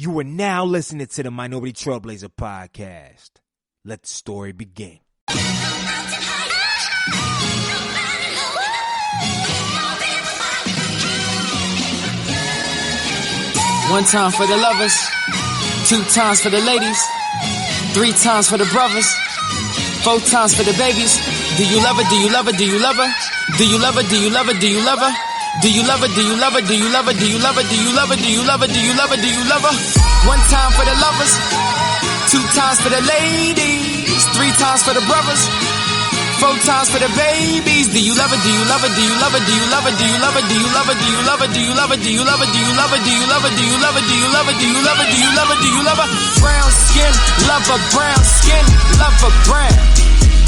You are now listening to the Minority Trailblazer podcast. Let the story begin. One time for the lovers, two times for the ladies, three times for the brothers, four times for the babies. Do you love her? Do you love her? Do you love her? Do you love her? Do you love her? Do you love her? Do you love her? Do you love her? Do you love her? Do you love her? Do you love her? Do you love her? Do you love her? Do you love her? One time for the lovers, two times for the ladies, three times for the brothers, four times for the babies. Do you love her? Do you love her? Do you love her? Do you love her? Do you love her? Do you love her? Do you love her? Do you love her? Do you love her? Do you love her? Do you love her? Do you love her? Do you love her? Do you love her? Do you love her? Do you love her? Brown skin, love her brown skin, love her brown.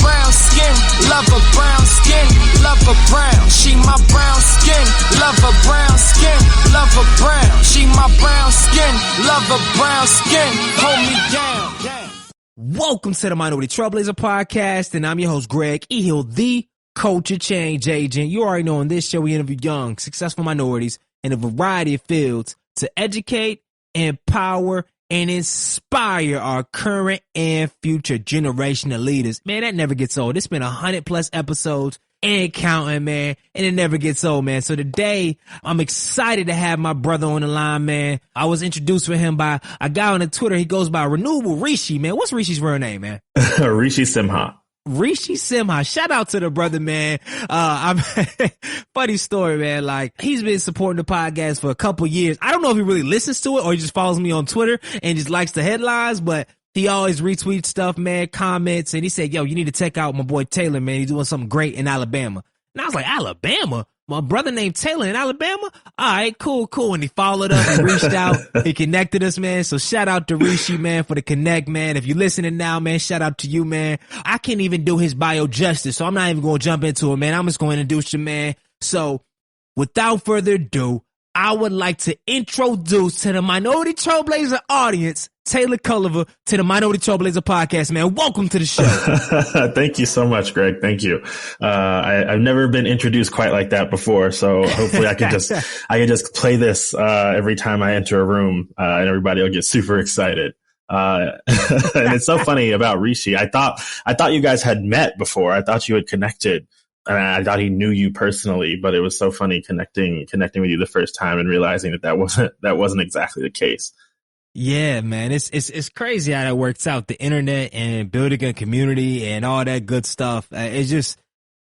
Brown skin, love her brown skin, love her brown. She my brown skin, love her brown skin, love her brown. She my brown skin, love her brown skin. Hold me down. Welcome to the Minority Trailblazer podcast, and I'm your host, Greg Ehill, the culture change agent. You already know on this show we interview young, successful minorities in a variety of fields to educate, empower, and inspire our current and future generation of leaders. Man, that never gets old. It's been 100+ episodes and counting, man, and it never gets old, man. So today, I'm excited to have my brother on the line, man. I was introduced to him by a guy on the Twitter. He goes by Renewable Rishi, man. What's Rishi's real name, man? Rishi Simha. Rishi Simha. Shout out to the brother, man. Funny story, man. Like, he's been supporting the podcast for a couple years. I don't know if he really listens to it or he just follows me on Twitter and just likes the headlines, but he always retweets stuff, man, comments, and he said, yo, you need to check out my boy Taylor, man. He's doing something great in Alabama. And I was like, Alabama? My brother named Taylor in Alabama? All right, cool. And he followed up and reached out. He connected us, man. So shout out to Rishi, man, for the connect, man. If you're listening now, man, shout out to you, man. I can't even do his bio justice, so I'm not even going to jump into it, man. I'm just going to introduce you, man. So without further ado, I would like to introduce to the Minority Trailblazer audience, Taylor Culliver, to the Minority Trailblazer podcast, man. Welcome to the show. Thank you so much, Greg. Thank you. I've never been introduced quite like that before, so hopefully I can just play this every time I enter a room, and everybody will get super excited. And it's so funny about Rishi. I thought you guys had met before. I thought you had connected. And I thought he knew you personally, but it was so funny connecting with you the first time and realizing that wasn't exactly the case. Yeah, man, it's crazy how that works out. The internet and building a community and all that good stuff. I just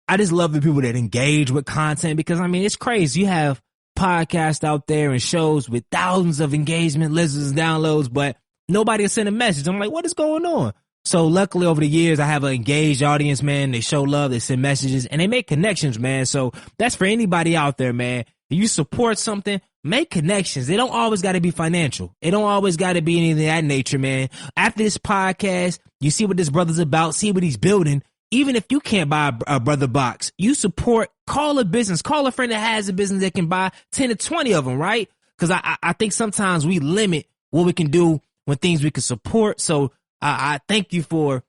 love the people that engage with content because I mean, it's crazy. You have podcasts out there and shows with thousands of engagement, listens, and downloads, but nobody will send a message. I'm like, what is going on? So luckily over the years, I have an engaged audience, man. They show love, they send messages, and they make connections, man. So that's for anybody out there, man. If you support something, make connections. They don't always got to be financial. It don't always got to be anything of that nature, man. After this podcast, you see what this brother's about, see what he's building. Even if you can't buy a brother box, you support, call a business, call a friend that has a business that can buy 10 to 20 of them, right? Because I think sometimes we limit what we can do when things we can support. So I thank you for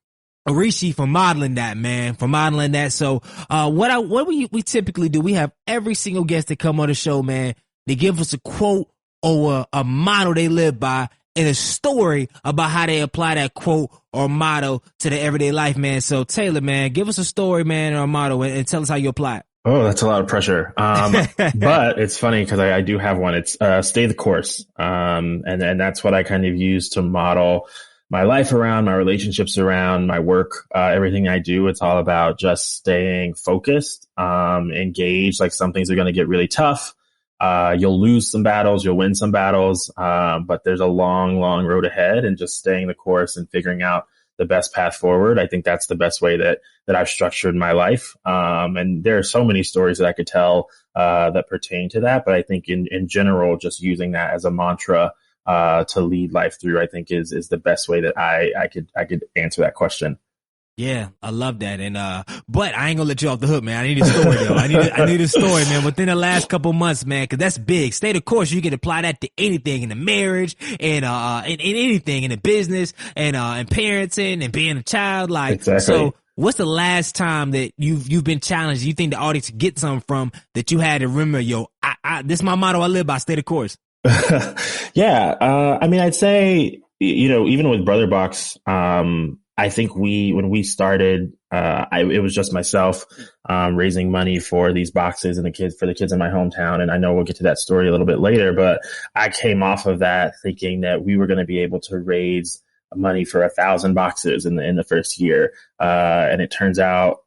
Rishi for modeling that, man, for modeling that. So, what we typically do, we have every single guest that come on the show, man. They give us a quote or a motto they live by and a story about how they apply that quote or motto to their everyday life, man. So Taylor, man, give us a story, man, or a motto and tell us how you apply it. Oh, that's a lot of pressure. But it's funny because I do have one. It's, stay the course. And that's what I kind of use to model my life around, my relationships around, my work, everything I do. It's all about just staying focused, engaged. Like some things are going to get really tough. You'll lose some battles, you'll win some battles. But there's a long, long road ahead, and just staying the course and figuring out the best path forward. I think that's the best way that I've structured my life. And there are so many stories that I could tell, that pertain to that. But I think in general, just using that as a mantra, to lead life through, I think is the best way that I could answer that question. Yeah, I love that. And, but I ain't gonna let you off the hook, man. I need a story though. I need a story, man. Within the last couple months, man, cause that's big. Stay the course. You can apply that to anything in the marriage and, in anything in the business and parenting and being a child. Like, exactly. So what's the last time that you've been challenged? You think the audience get something from that you had to remember, yo, this is my motto I live by, stay the course. Yeah. I mean, I'd say, even with Brotherbox, I think when we started, it was just myself, raising money for these boxes and for the kids in my hometown. And I know we'll get to that story a little bit later, but I came off of that thinking that we were going to be able to raise money for 1,000 boxes in the first year. And it turns out,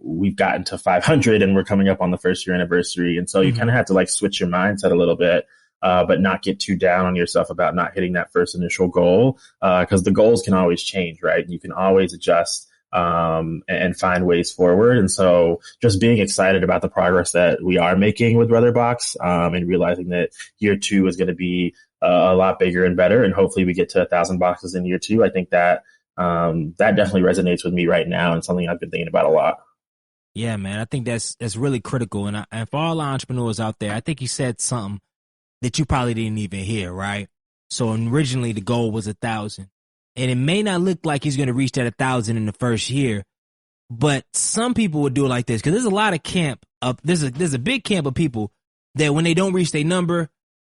we've gotten to 500 and we're coming up on the first year anniversary. And so you kind of have to like switch your mindset a little bit. But not get too down on yourself about not hitting that first initial goal, because the goals can always change, right? You can always adjust, and find ways forward. And so just being excited about the progress that we are making with Weatherbox, and realizing that year 2 is going to be a lot bigger and better. And hopefully we get to 1,000 boxes in year 2. I think that, that definitely resonates with me right now and something I've been thinking about a lot. Yeah, man. I think that's really critical. And for all entrepreneurs out there, I think you said something that you probably didn't even hear, right? So originally the goal was 1,000, and it may not look like he's going to reach that 1,000 in the first year, but some people would do it like this, because there's a lot of camp up. There's a big camp of people that when they don't reach their number,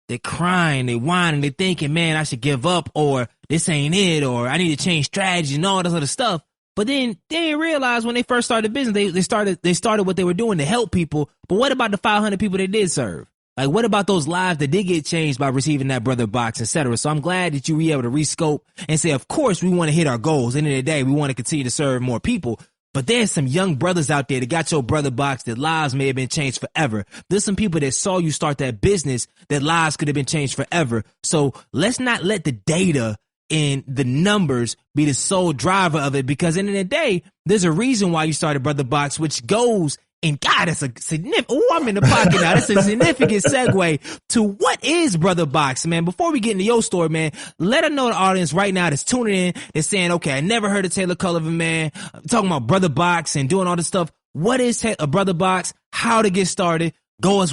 they're crying, they whining, they're thinking, man, I should give up, or this ain't it, or I need to change strategy and all this other stuff. But then they didn't realize when they first started business, they started what they were doing to help people. But what about the 500 people they did serve? Like, what about those lives that did get changed by receiving that Brotherbox, et cetera? So I'm glad that you were able to rescope and say, of course, we want to hit our goals. At the end of the day, we want to continue to serve more people. But there's some young brothers out there that got your Brotherbox that lives may have been changed forever. There's some people that saw you start that business that lives could have been changed forever. So let's not let the data and the numbers be the sole driver of it, because at the end of the day, there's a reason why you started Brotherbox, which goes. And God, that's a significant, I'm in the pocket now. That's a significant segue to what is Brotherbox, man. Before we get into your story, man, let us know the audience right now that's tuning in, that's saying, okay, I never heard of Taylor Culliver, man. I'm talking about Brotherbox and doing all this stuff. What is a Brotherbox? How to get started? Go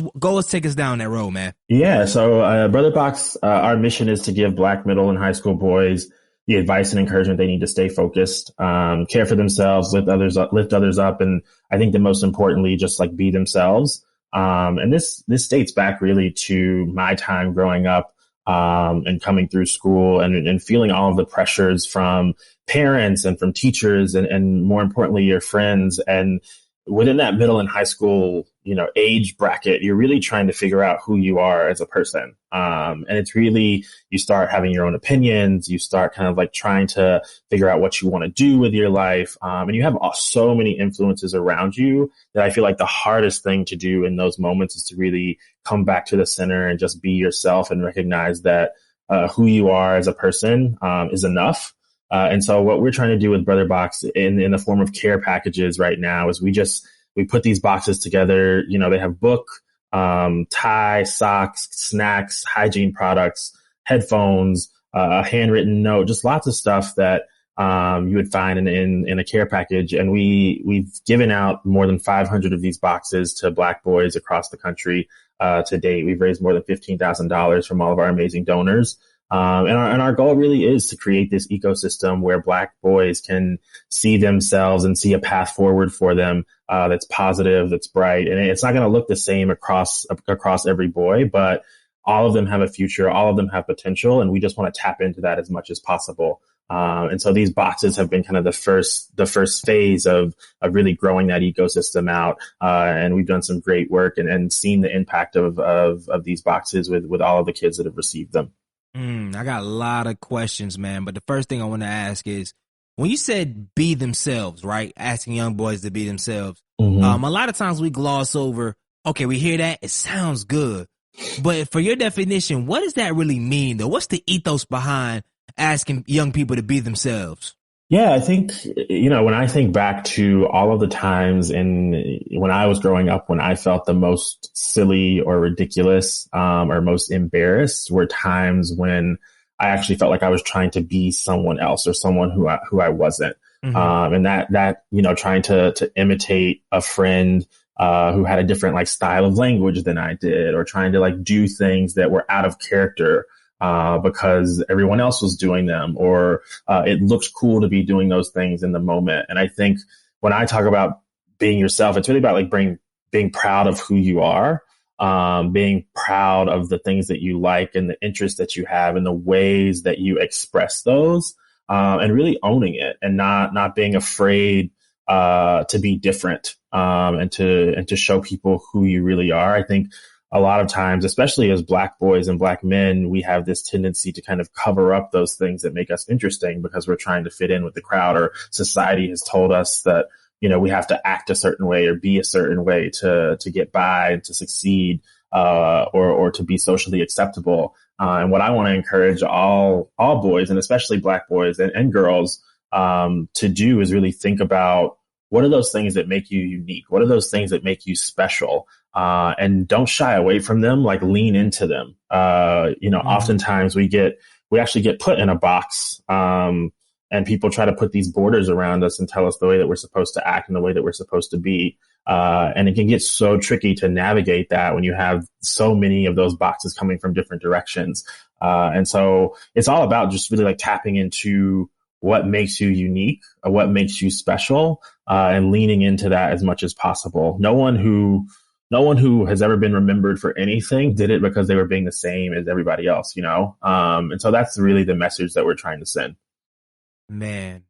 take us down that road, man. Yeah. So, Brotherbox, our mission is to give Black middle and high school boys the advice and encouragement they need to stay focused, care for themselves, lift others up. And I think that most importantly, just like be themselves. And this dates back really to my time growing up, and coming through school and feeling all of the pressures from parents and from teachers and more importantly, your friends. And within that middle and high school, age bracket, you're really trying to figure out who you are as a person. And it's really, you start having your own opinions. You start kind of like trying to figure out what you want to do with your life. And you have so many influences around you that I feel like the hardest thing to do in those moments is to really come back to the center and just be yourself and recognize that, who you are as a person, is enough. And so what we're trying to do with Brotherbox in the form of care packages right now is we put these boxes together. They have book, tie, socks, snacks, hygiene products, headphones, a handwritten note, just lots of stuff that you would find in a care package. And we've given out more than 500 of these boxes to Black boys across the country to date. We've raised more than $15,000 from all of our amazing donors. And our goal really is to create this ecosystem where Black boys can see themselves and see a path forward for them, that's positive, that's bright. And it's not going to look the same across every boy, but all of them have a future. All of them have potential. And we just want to tap into that as much as possible. And so these boxes have been kind of the first phase of really growing that ecosystem out. And we've done some great work and seen the impact of these boxes with all of the kids that have received them. I got a lot of questions, man. But the first thing I want to ask is, when you said be themselves, right? Asking young boys to be themselves. Mm-hmm. A lot of times we gloss over, okay, we hear that, it sounds good. But for your definition, what does that really mean, though? What's the ethos behind asking young people to be themselves? Yeah, I think, when I think back to all of the times when I was growing up, when I felt the most silly or ridiculous, or most embarrassed were times when I actually felt like I was trying to be someone else or someone who I wasn't. Mm-hmm. And that, trying to imitate a friend, who had a different like style of language than I did, or trying to like do things that were out of character, because everyone else was doing them, or it looks cool to be doing those things in the moment. And I think when I talk about being yourself, it's really about like being proud of who you are. being proud of the things that you like and the interests that you have and the ways that you express those, and really owning it and not being afraid to be different, and to show people who you really are. I think a lot of times, especially as Black boys and Black men, we have this tendency to kind of cover up those things that make us interesting because we're trying to fit in with the crowd, or society has told us that, we have to act a certain way or be a certain way to get by and to succeed, or to be socially acceptable. And what I want to encourage all boys, and especially Black boys and girls, to do is really think about, what are those things that make you unique? What are those things that make you special? And don't shy away from them, like lean into them. Oftentimes we actually get put in a box, and people try to put these borders around us and tell us the way that we're supposed to act and the way that we're supposed to be. And it can get so tricky to navigate that when you have so many of those boxes coming from different directions. And so it's all about just really like tapping into what makes you unique, what makes you special, and leaning into that as much as possible. No one who has ever been remembered for anything did it because they were being the same as everybody else, And so that's really the message that we're trying to send. Man,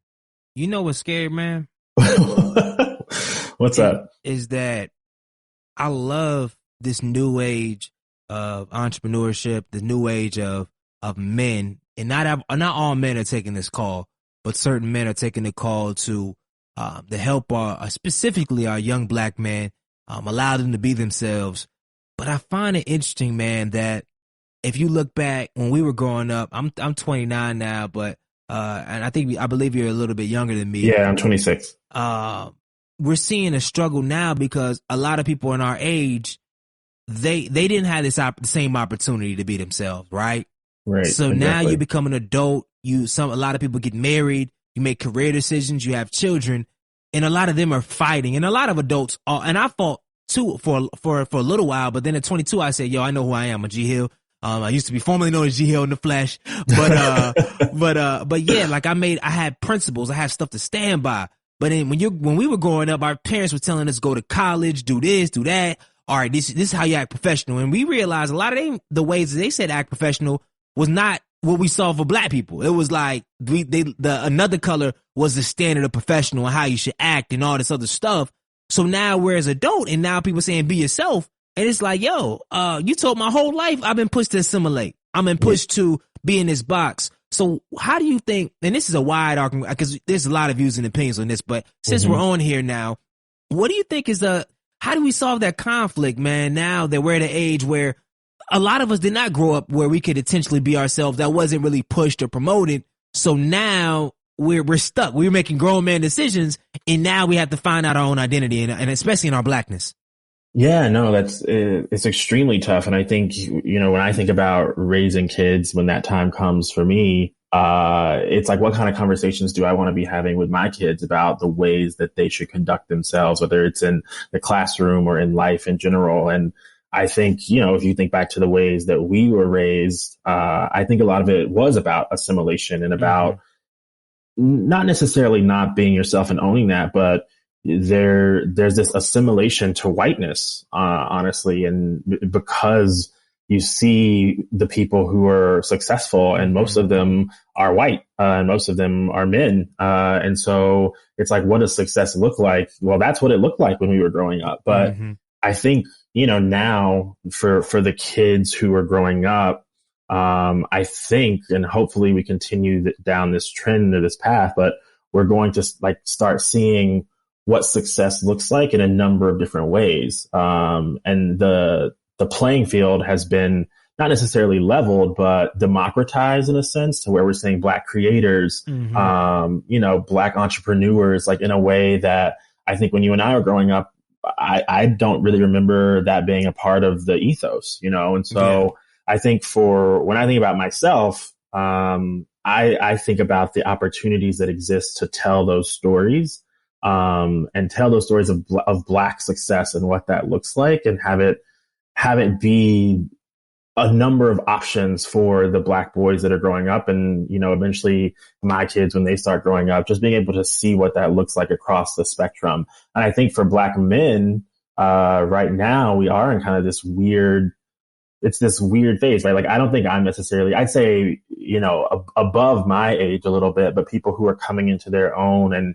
you know what's scary, man? What's that? Is that I love this new age of entrepreneurship, the new age of men, and not all men are taking this call, but certain men are taking the call to help specifically our young Black men, allow them to be themselves. But I find it interesting, man, that if you look back when we were growing up, I'm 29 now, but and I believe you're a little bit younger than me. Yeah, I'm 26. We're seeing a struggle now because a lot of people in our age, they didn't have the same opportunity to be themselves, right? Right. So exactly. now you become an adult. A lot of people get married. You make career decisions. You have children, and a lot of them are fighting. And a lot of adults are. And I fought too for a little while. But then at 22, I said, "Yo, I know who I am. I'm a G Hill. I used to be formerly known as G Hill in the flesh, but yeah, like I had principles. I had stuff to stand by. But then when we were growing up, our parents were telling us go to college, do this, do that. All right, this is how you act professional. And we realized a lot of the ways that they said act professional was not what we saw for Black people. It was like another color was the standard of professional and how you should act and all this other stuff. So now we're as adult, and now people saying be yourself. And it's like, yo, you told my whole life I've been pushed to assimilate. I'm been pushed to be in this box. So how do you think, and this is a wide argument because there's a lot of views and opinions on this, but since we're on here now, what do you think how do we solve that conflict, man, now that we're at an age where a lot of us did not grow up where we could intentionally be ourselves? That wasn't really pushed or promoted. So now we're stuck. We're making grown man decisions, and now we have to find out our own identity, and especially in our Blackness. Yeah, no, it's extremely tough. And I think, when I think about raising kids, when that time comes for me, it's like, what kind of conversations do I want to be having with my kids about the ways that they should conduct themselves, whether it's in the classroom or in life in general. And I think, if you think back to the ways that we were raised, I think a lot of it was about assimilation and about not necessarily not being yourself and owning that, but there's this assimilation to whiteness, honestly. And because you see the people who are successful, and most of them are white, and most of them are men. And so it's like, what does success look like? Well, that's what it looked like when we were growing up. But I think, now for the kids who are growing up, I think, and hopefully we continue down this trend or this path, but we're going to start seeing what success looks like in a number of different ways. And the playing field has been not necessarily leveled, but democratized in a sense, to where we're seeing Black creators, Black entrepreneurs, like in a way that I think when you and I were growing up, I don't really remember that being a part of the ethos, And so I think when I think about myself, I think about the opportunities that exist to tell those stories, and tell those stories of Black success and what that looks like, and have it be a number of options for the Black boys that are growing up, and eventually my kids when they start growing up, just being able to see what that looks like across the spectrum. And I think for Black men, right now we are in kind of this weird, it's this weird phase, right? Like, I don't think I'm necessarily, I'd say, above my age a little bit, but people who are coming into their own and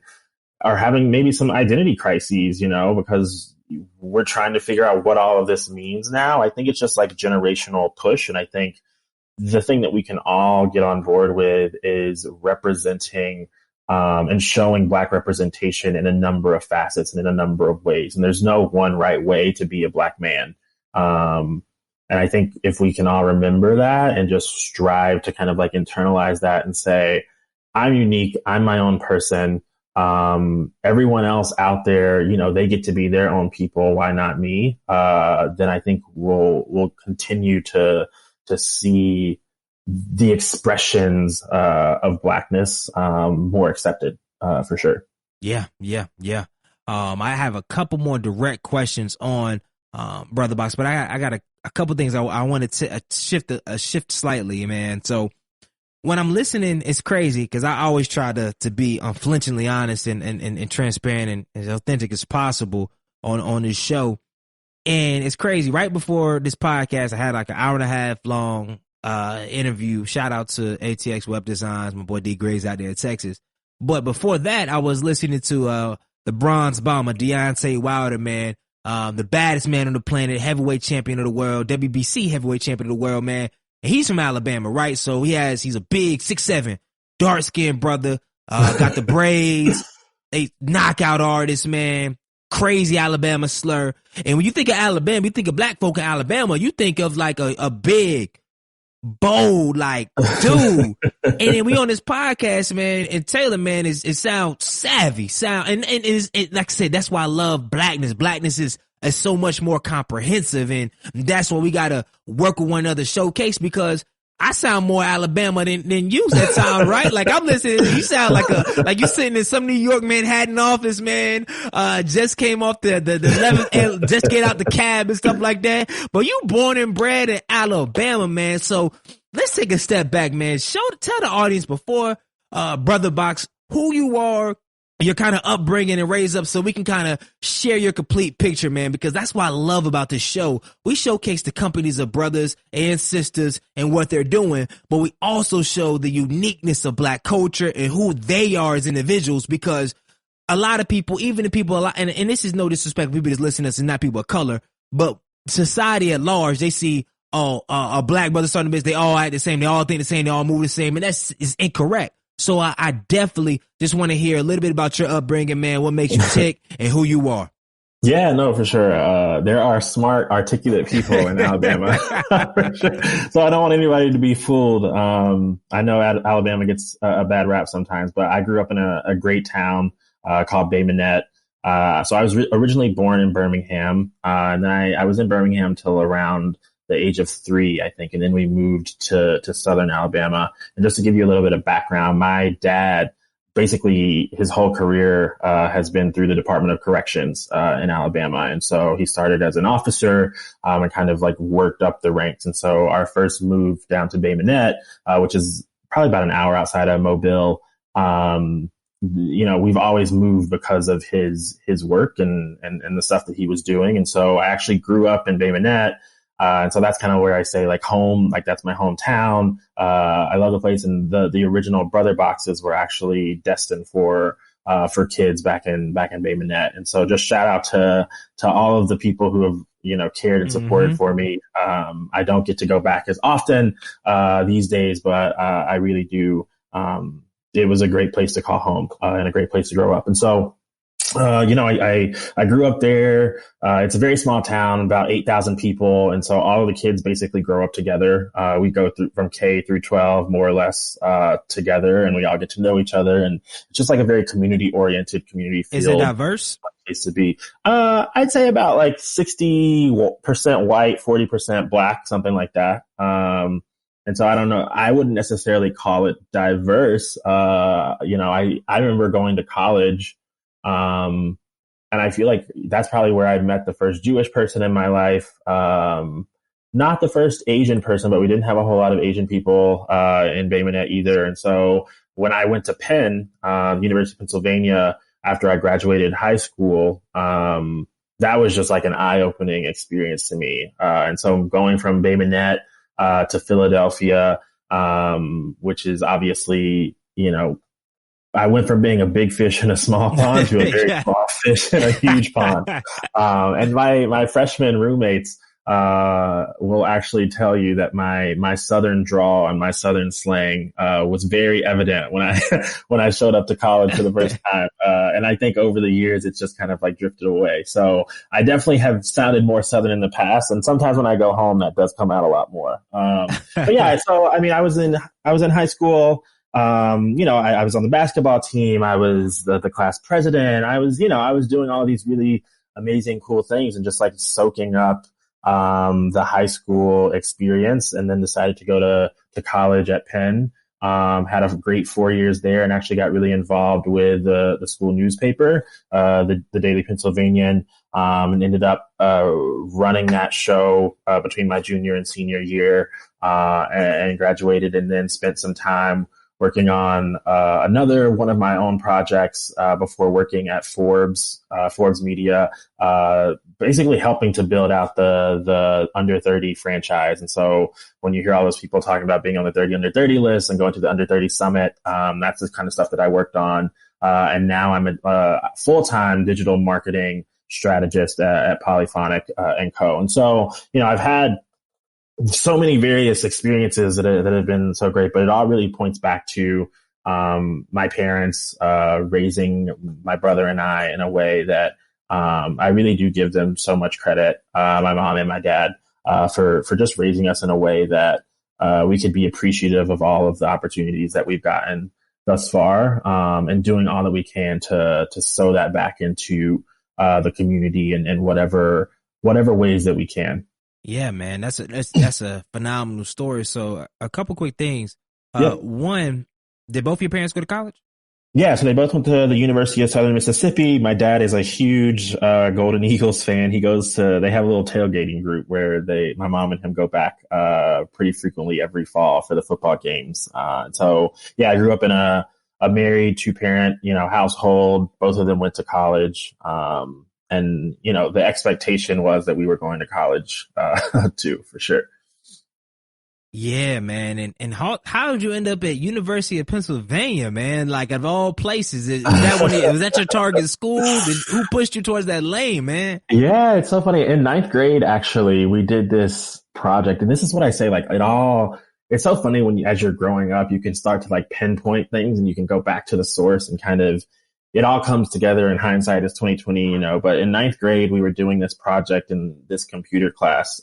are having maybe some identity crises, because we're trying to figure out what all of this means now. I think it's just like generational push. And I think the thing that we can all get on board with is representing and showing Black representation in a number of facets and in a number of ways. And there's no one right way to be a Black man. And I think if we can all remember that and just strive to kind of like internalize that and say, I'm unique, I'm my own person. Everyone else out there, they get to be their own people. Why not me? Then I think we'll continue to see the expressions of Blackness more accepted, for sure. Yeah. I have a couple more direct questions on Brother Box, but I got a couple things I wanted to shift slightly, man. So when I'm listening, it's crazy because I always try to be unflinchingly honest and transparent and as authentic as possible on this show. And it's crazy. Right before this podcast, I had like an hour and a half long interview. Shout out to ATX Web Designs, my boy D Grays out there in Texas. But before that, I was listening to the Bronze Bomber, Deontay Wilder, man. The baddest man on the planet, heavyweight champion of the world, WBC heavyweight champion of the world, man. And he's from Alabama, right? So he's a big 6'7", dark-skinned brother, got the braids, a knockout artist, man. Crazy Alabama slur. And when you think of Alabama, you think of Black folk in Alabama, you think of like a big, bold, like, dude. And then we on this podcast, man, and Taylor, man, it sounds savvy, and like I said, that's why I love Blackness. Blackness is so much more comprehensive, and that's why we gotta work with one another, showcase, because I sound more Alabama than you that time, right? Like I'm listening, you sound like you sitting in some New York Manhattan office, man. Just came off the 11th, just get out the cab and stuff like that. But you born and bred in Alabama, man. So let's take a step back, man. Tell the audience before, Brother Box, who you are, your kind of upbringing and raise up, so we can kind of share your complete picture, man, because that's what I love about this show. We showcase the companies of brothers and sisters and what they're doing, but we also show the uniqueness of Black culture and who they are as individuals, because a lot of people, even the people, and this is no disrespect to people that's listening to us and not people of color, but society at large, they see, a Black brother starting a business, they all act the same, they all think the same, they all move the same, and is incorrect. So I definitely just want to hear a little bit about your upbringing, man, what makes you tick and who you are. Yeah, no, for sure. There are smart, articulate people in Alabama. For sure. So I don't want anybody to be fooled. I know Alabama gets a bad rap sometimes, but I grew up in a great town called Bay Minette. So I was originally born in Birmingham, and then I was in Birmingham till around the age of 3, I think. And then we moved to Southern Alabama. And just to give you a little bit of background, my dad, basically his whole career has been through the Department of Corrections in Alabama. And so he started as an officer and kind of like worked up the ranks. And so our first move down to Bay Minette, which is probably about an hour outside of Mobile, we've always moved because of his work and the stuff that he was doing. And so I actually grew up in Bay Minette. And so that's kind of where I say like home, like that's my hometown. I love the place, and the original Brother Boxes were actually destined for kids back in Bay Minette. And so just shout out to all of the people who have, cared and supported for me. I don't get to go back as often, these days, but, I really do. It was a great place to call home, and a great place to grow up. And so, I grew up there. It's a very small town, about 8,000 people. And so all of the kids basically grow up together. We go through from K through 12, more or less, together, and we all get to know each other. And it's just like a very community oriented community feel. Is it diverse? Place to be. I'd say about like 60% white, 40% Black, something like that. And so I don't know, I wouldn't necessarily call it diverse. I remember going to college. And I feel like that's probably where I met the first Jewish person in my life. Not the first Asian person, but we didn't have a whole lot of Asian people, in Bay Minette either. And so when I went to Penn, University of Pennsylvania, after I graduated high school, that was just like an eye-opening experience to me. And so going from Bay Minette to Philadelphia, which is obviously, I went from being a big fish in a small pond to a very small fish in a huge pond. And my freshman roommates will actually tell you that my Southern drawl and my Southern slang was very evident when I showed up to college for the first time. And I think over the years it's just kind of like drifted away. So I definitely have sounded more Southern in the past, and sometimes when I go home that does come out a lot more. But yeah, so I mean, I was in high school. I was on the basketball team. I was the class president. I was doing all these really amazing, cool things and just like soaking up the high school experience, and then decided to go to college at Penn. Had a great 4 years there, and actually got really involved with the school newspaper, the Daily Pennsylvanian, and ended up running that show between my junior and senior year, and graduated, and then spent some time working on another one of my own projects before working at Forbes Media, basically helping to build out the under 30 franchise. And so when you hear all those people talking about being on the 30 under 30 list and going to the under 30 summit, that's the kind of stuff that I worked on. And now I'm a full-time digital marketing strategist at Polyphonic & Co. And so, I've had so many various experiences that have been so great, but it all really points back to my parents raising my brother and I in a way that I really do give them so much credit, my mom and my dad, for just raising us in a way that we could be appreciative of all of the opportunities that we've gotten thus far, and doing all that we can to sow that back into the community and whatever ways that we can. Yeah, man, that's a phenomenal story. So a couple quick things. One, did both your parents go to college? Yeah, so they both went to the University of Southern Mississippi. My dad is a huge Golden Eagles fan. They have a little tailgating group where my mom and him go back pretty frequently every fall for the football games. So yeah, I grew up in a married 2-parent, household. Both of them went to college. And, the expectation was that we were going to college, too, for sure. Yeah, man. And how did you end up at University of Pennsylvania, man? Like, of all places, was that your target school? Who pushed you towards that lane, man? Yeah, it's so funny. In 9th grade, actually, we did this project, and this is what I say, like, it's so funny when as you're growing up, you can start to like pinpoint things and you can go back to the source and kind of, it all comes together. In hindsight is 2020, but in 9th grade, we were doing this project in this computer class.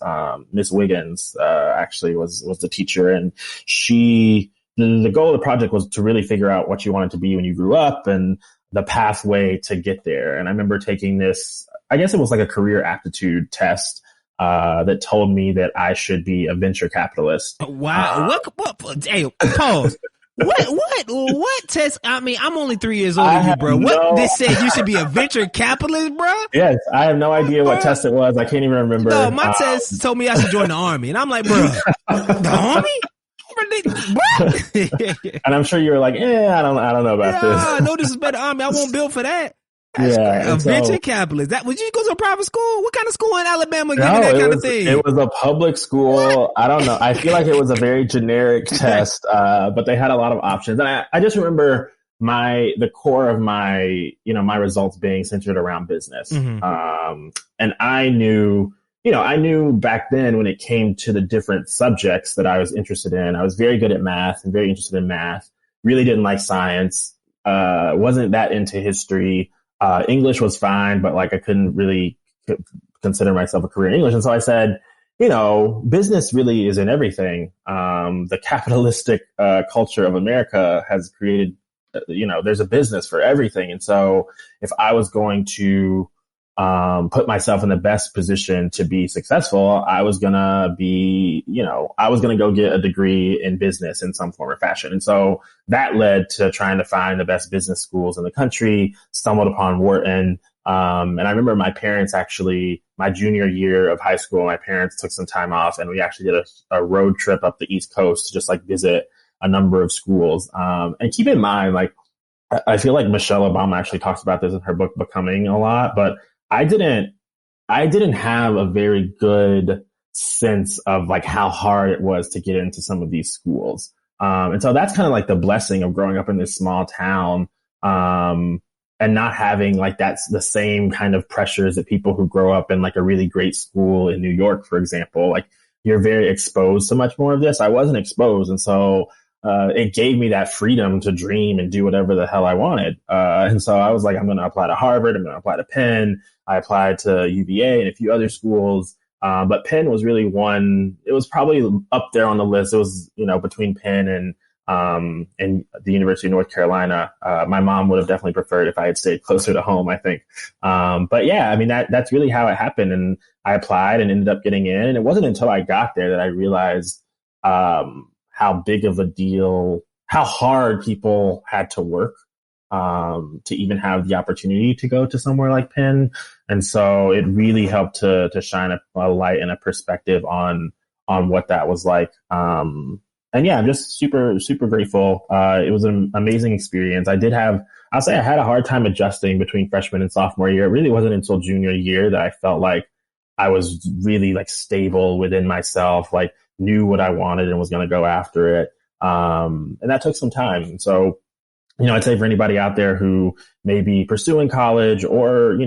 Miss Wiggins, actually was the teacher, and the goal of the project was to really figure out what you wanted to be when you grew up and the pathway to get there. And I remember taking this, I guess it was like a career aptitude test, that told me that I should be a venture capitalist. Wow. What? Hey, pause. What test? I mean, I'm only 3 years older than you, bro. This said you should be a venture capitalist, bro? Yes, I have no idea what test it was. I can't even remember. No, my test told me I should join the army, and I'm like, bro, the army? And I'm sure you were like, I don't know about this. No disrespect to the army. I won't build for that. Yeah, a venture capitalist. Would you go to a private school? What kind of school in Alabama give you that kind of thing? It was a public school. I don't know. I feel like it was a very generic test, but they had a lot of options. And I just remember the core of my results being centered around business. Mm-hmm. And I knew back then when it came to the different subjects that I was interested in, I was very good at math and very interested in math. Really didn't like science. Wasn't that into history. English was fine, but like I couldn't really consider myself a career in English. And so I said, business really isn't everything. The capitalistic culture of America has created, there's a business for everything. And so if I was going to put myself in the best position to be successful, I was going to go get a degree in business in some form or fashion. And so that led to trying to find the best business schools in the country, stumbled upon Wharton. And I remember my parents actually, my junior year of high school, my parents took some time off and we actually did a road trip up the East Coast to just like visit a number of schools. And keep in mind, like, I feel like Michelle Obama actually talks about this in her book, Becoming, a lot, but I didn't I didn't have a very good sense of like how hard it was to get into some of these schools. And so that's kind of like the blessing of growing up in this small town. And not having like that's the same kind of pressures that people who grow up in like a really great school in New York, for example, like you're very exposed to much more of this. I wasn't exposed. And so, it gave me that freedom to dream and do whatever the hell I wanted. And so I was like, I'm going to apply to Harvard. I'm going to apply to Penn. I applied to UVA and a few other schools. But Penn was really one, it was probably up there on the list. It was, between Penn and the University of North Carolina. My mom would have definitely preferred if I had stayed closer to home, I think. But yeah, I mean, that's really how it happened. And I applied and ended up getting in. And it wasn't until I got there that I realized, how big of a deal, how hard people had to work, to even have the opportunity to go to somewhere like Penn. And so it really helped to shine a light and a perspective on what that was like. And yeah, I'm just super, super grateful. It was an amazing experience. I'll say I had a hard time adjusting between freshman and sophomore year. It really wasn't until junior year that I felt like I was really like stable within myself, like knew what I wanted and was going to go after it. And that took some time. And so, I'd say for anybody out there who may be pursuing college or,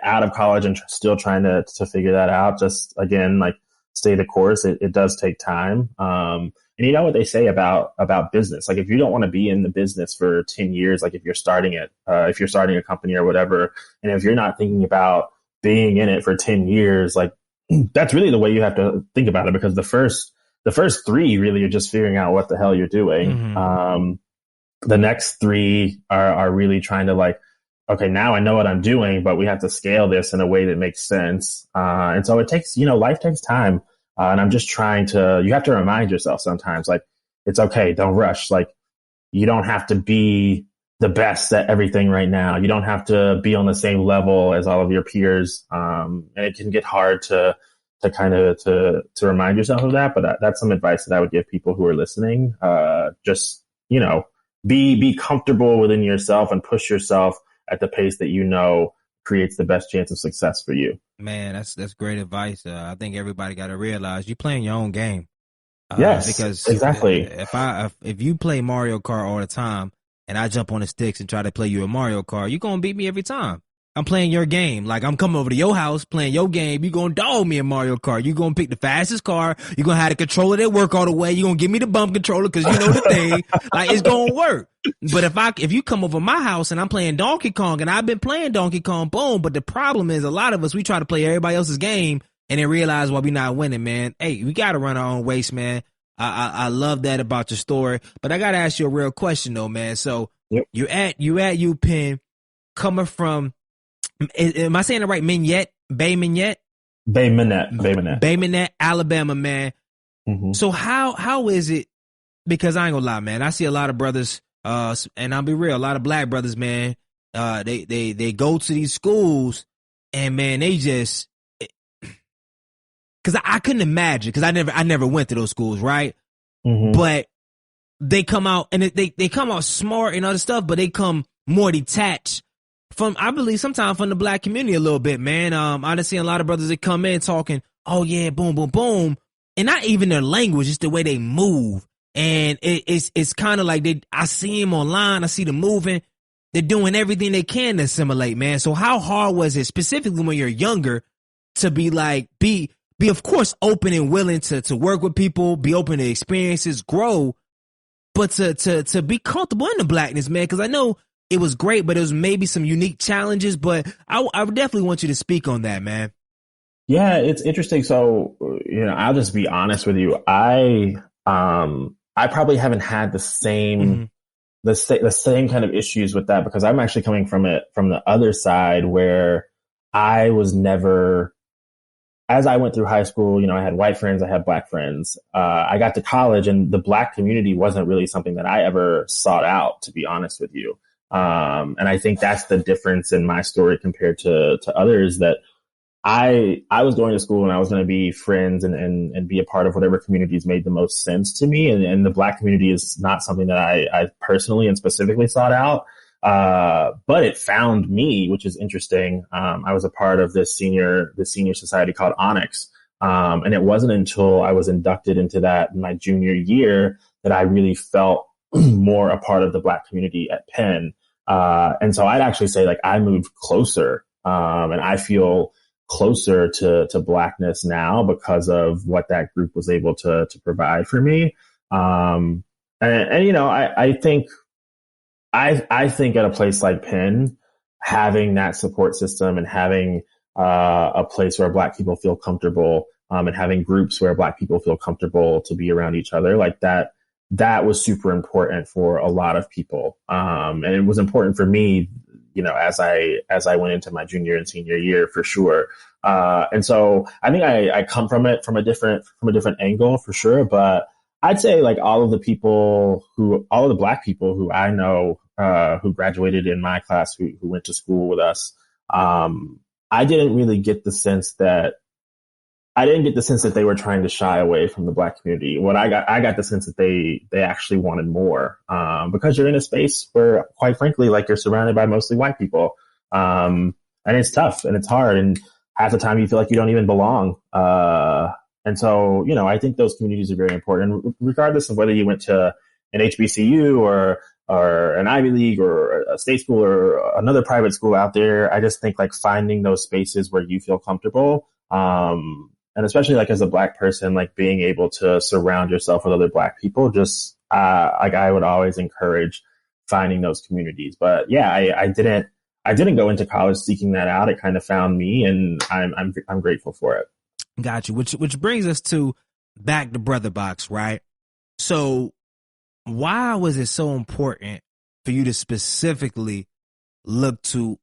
out of college and still trying to figure that out, just again, like stay the course. It does take time. And you know what they say about business? Like if you don't want to be in the business for 10 years, like if you're starting a company or whatever, and if you're not thinking about being in it for 10 years, like that's really the way you have to think about it, because the first 3 really are just figuring out what the hell you're doing. Mm-hmm. The next 3 are really trying to like, okay, now I know what I'm doing, but we have to scale this in a way that makes sense. And so it takes, life takes time. And I'm just you have to remind yourself sometimes, like, it's okay. Don't rush. Like, you don't have to be the best at everything right now. You don't have to be on the same level as all of your peers. And it can get hard to remind yourself of that. But that's some advice that I would give people who are listening. Just, be comfortable within yourself and push yourself at the pace that creates the best chance of success for you. Man, that's great advice. I think everybody got to realize you're playing your own game. Yes, because exactly. If you play Mario Kart all the time and I jump on the sticks and try to play you a Mario Kart, you're gonna beat me every time. I'm playing your game. Like, I'm coming over to your house playing your game. You're going to dog me in Mario Kart. You're going to pick the fastest car. You're going to have the controller that work all the way. You're going to give me the bump controller because you know the thing. Like, it's going to work. But if you come over my house and I'm playing Donkey Kong, and I've been playing Donkey Kong, boom. But the problem is a lot of us, we try to play everybody else's game and then realize why we're not winning, man. Hey, we got to run our own race, man. I love that about your story. But I got to ask you a real question, though, man. So you're at UPenn, coming from, am I saying it right? Bay Minette, Alabama, man. Mm-hmm. So how is it? Because I ain't gonna lie, man. I see a lot of brothers, and I'll be real, a lot of black brothers, man. They go to these schools, and man, they just, because I couldn't imagine, because I never went to those schools, right? Mm-hmm. But they come out and they come out smart and other stuff, but they come more detached from, I believe, sometimes from the black community a little bit, man. I done seen a lot of brothers that come in talking, oh yeah, boom, boom, boom. And not even their language, it's the way they move. And it's kind of like I see them online, I see them moving. They're doing everything they can to assimilate, man. So how hard was it, specifically when you're younger, to be of course open and willing to work with people, be open to experiences, grow, but to be comfortable in the blackness, man? Because I know it was great, but it was maybe some unique challenges. But I would definitely want you to speak on that, man. Yeah, it's interesting. So, I'll just be honest with you. I probably haven't had the same the same kind of issues with that, because I'm actually coming from the other side, where I was never, as I went through high school, I had white friends, I had black friends. I got to college, and the black community wasn't really something that I ever sought out, to be honest with you. And I think that's the difference in my story compared to others, that I was going to school and I was going to be friends and be a part of whatever communities made the most sense to me. And the black community is not something that I personally and specifically sought out. But it found me, which is interesting. I was a part of the senior society called Onyx. And it wasn't until I was inducted into that in my junior year that I really felt more a part of the Black community at Penn. And so I'd actually say like I moved closer, and I feel closer to Blackness now because of what that group was able to provide for me. And you know, I think at a place like Penn, having that support system and having a place where Black people feel comfortable, and having groups where Black people feel comfortable to be around each other, like that was super important for a lot of people. And it was important for me, you know, as I went into my junior and senior year for sure. And so I think I come from it from a different angle for sure. But I'd say like all of the Black people who I know, who graduated in my class, who went to school with us, I didn't really get the sense that they were trying to shy away from the Black community. I got the sense that they actually wanted more, because you're in a space where, quite frankly, like you're surrounded by mostly white people. And it's tough and it's hard. And half the time you feel like you don't even belong. And so, you know, I think those communities are very important, regardless of whether you went to an HBCU or an Ivy League or a state school or another private school out there. I just think like finding those spaces where you feel comfortable, and especially like as a Black person, like being able to surround yourself with other Black people, just like I would always encourage finding those communities. But yeah, I didn't go into college seeking that out. It kind of found me, and I'm grateful for it. Got you. Which brings us to back to Weatherbox, right? So why was it so important for you to specifically look to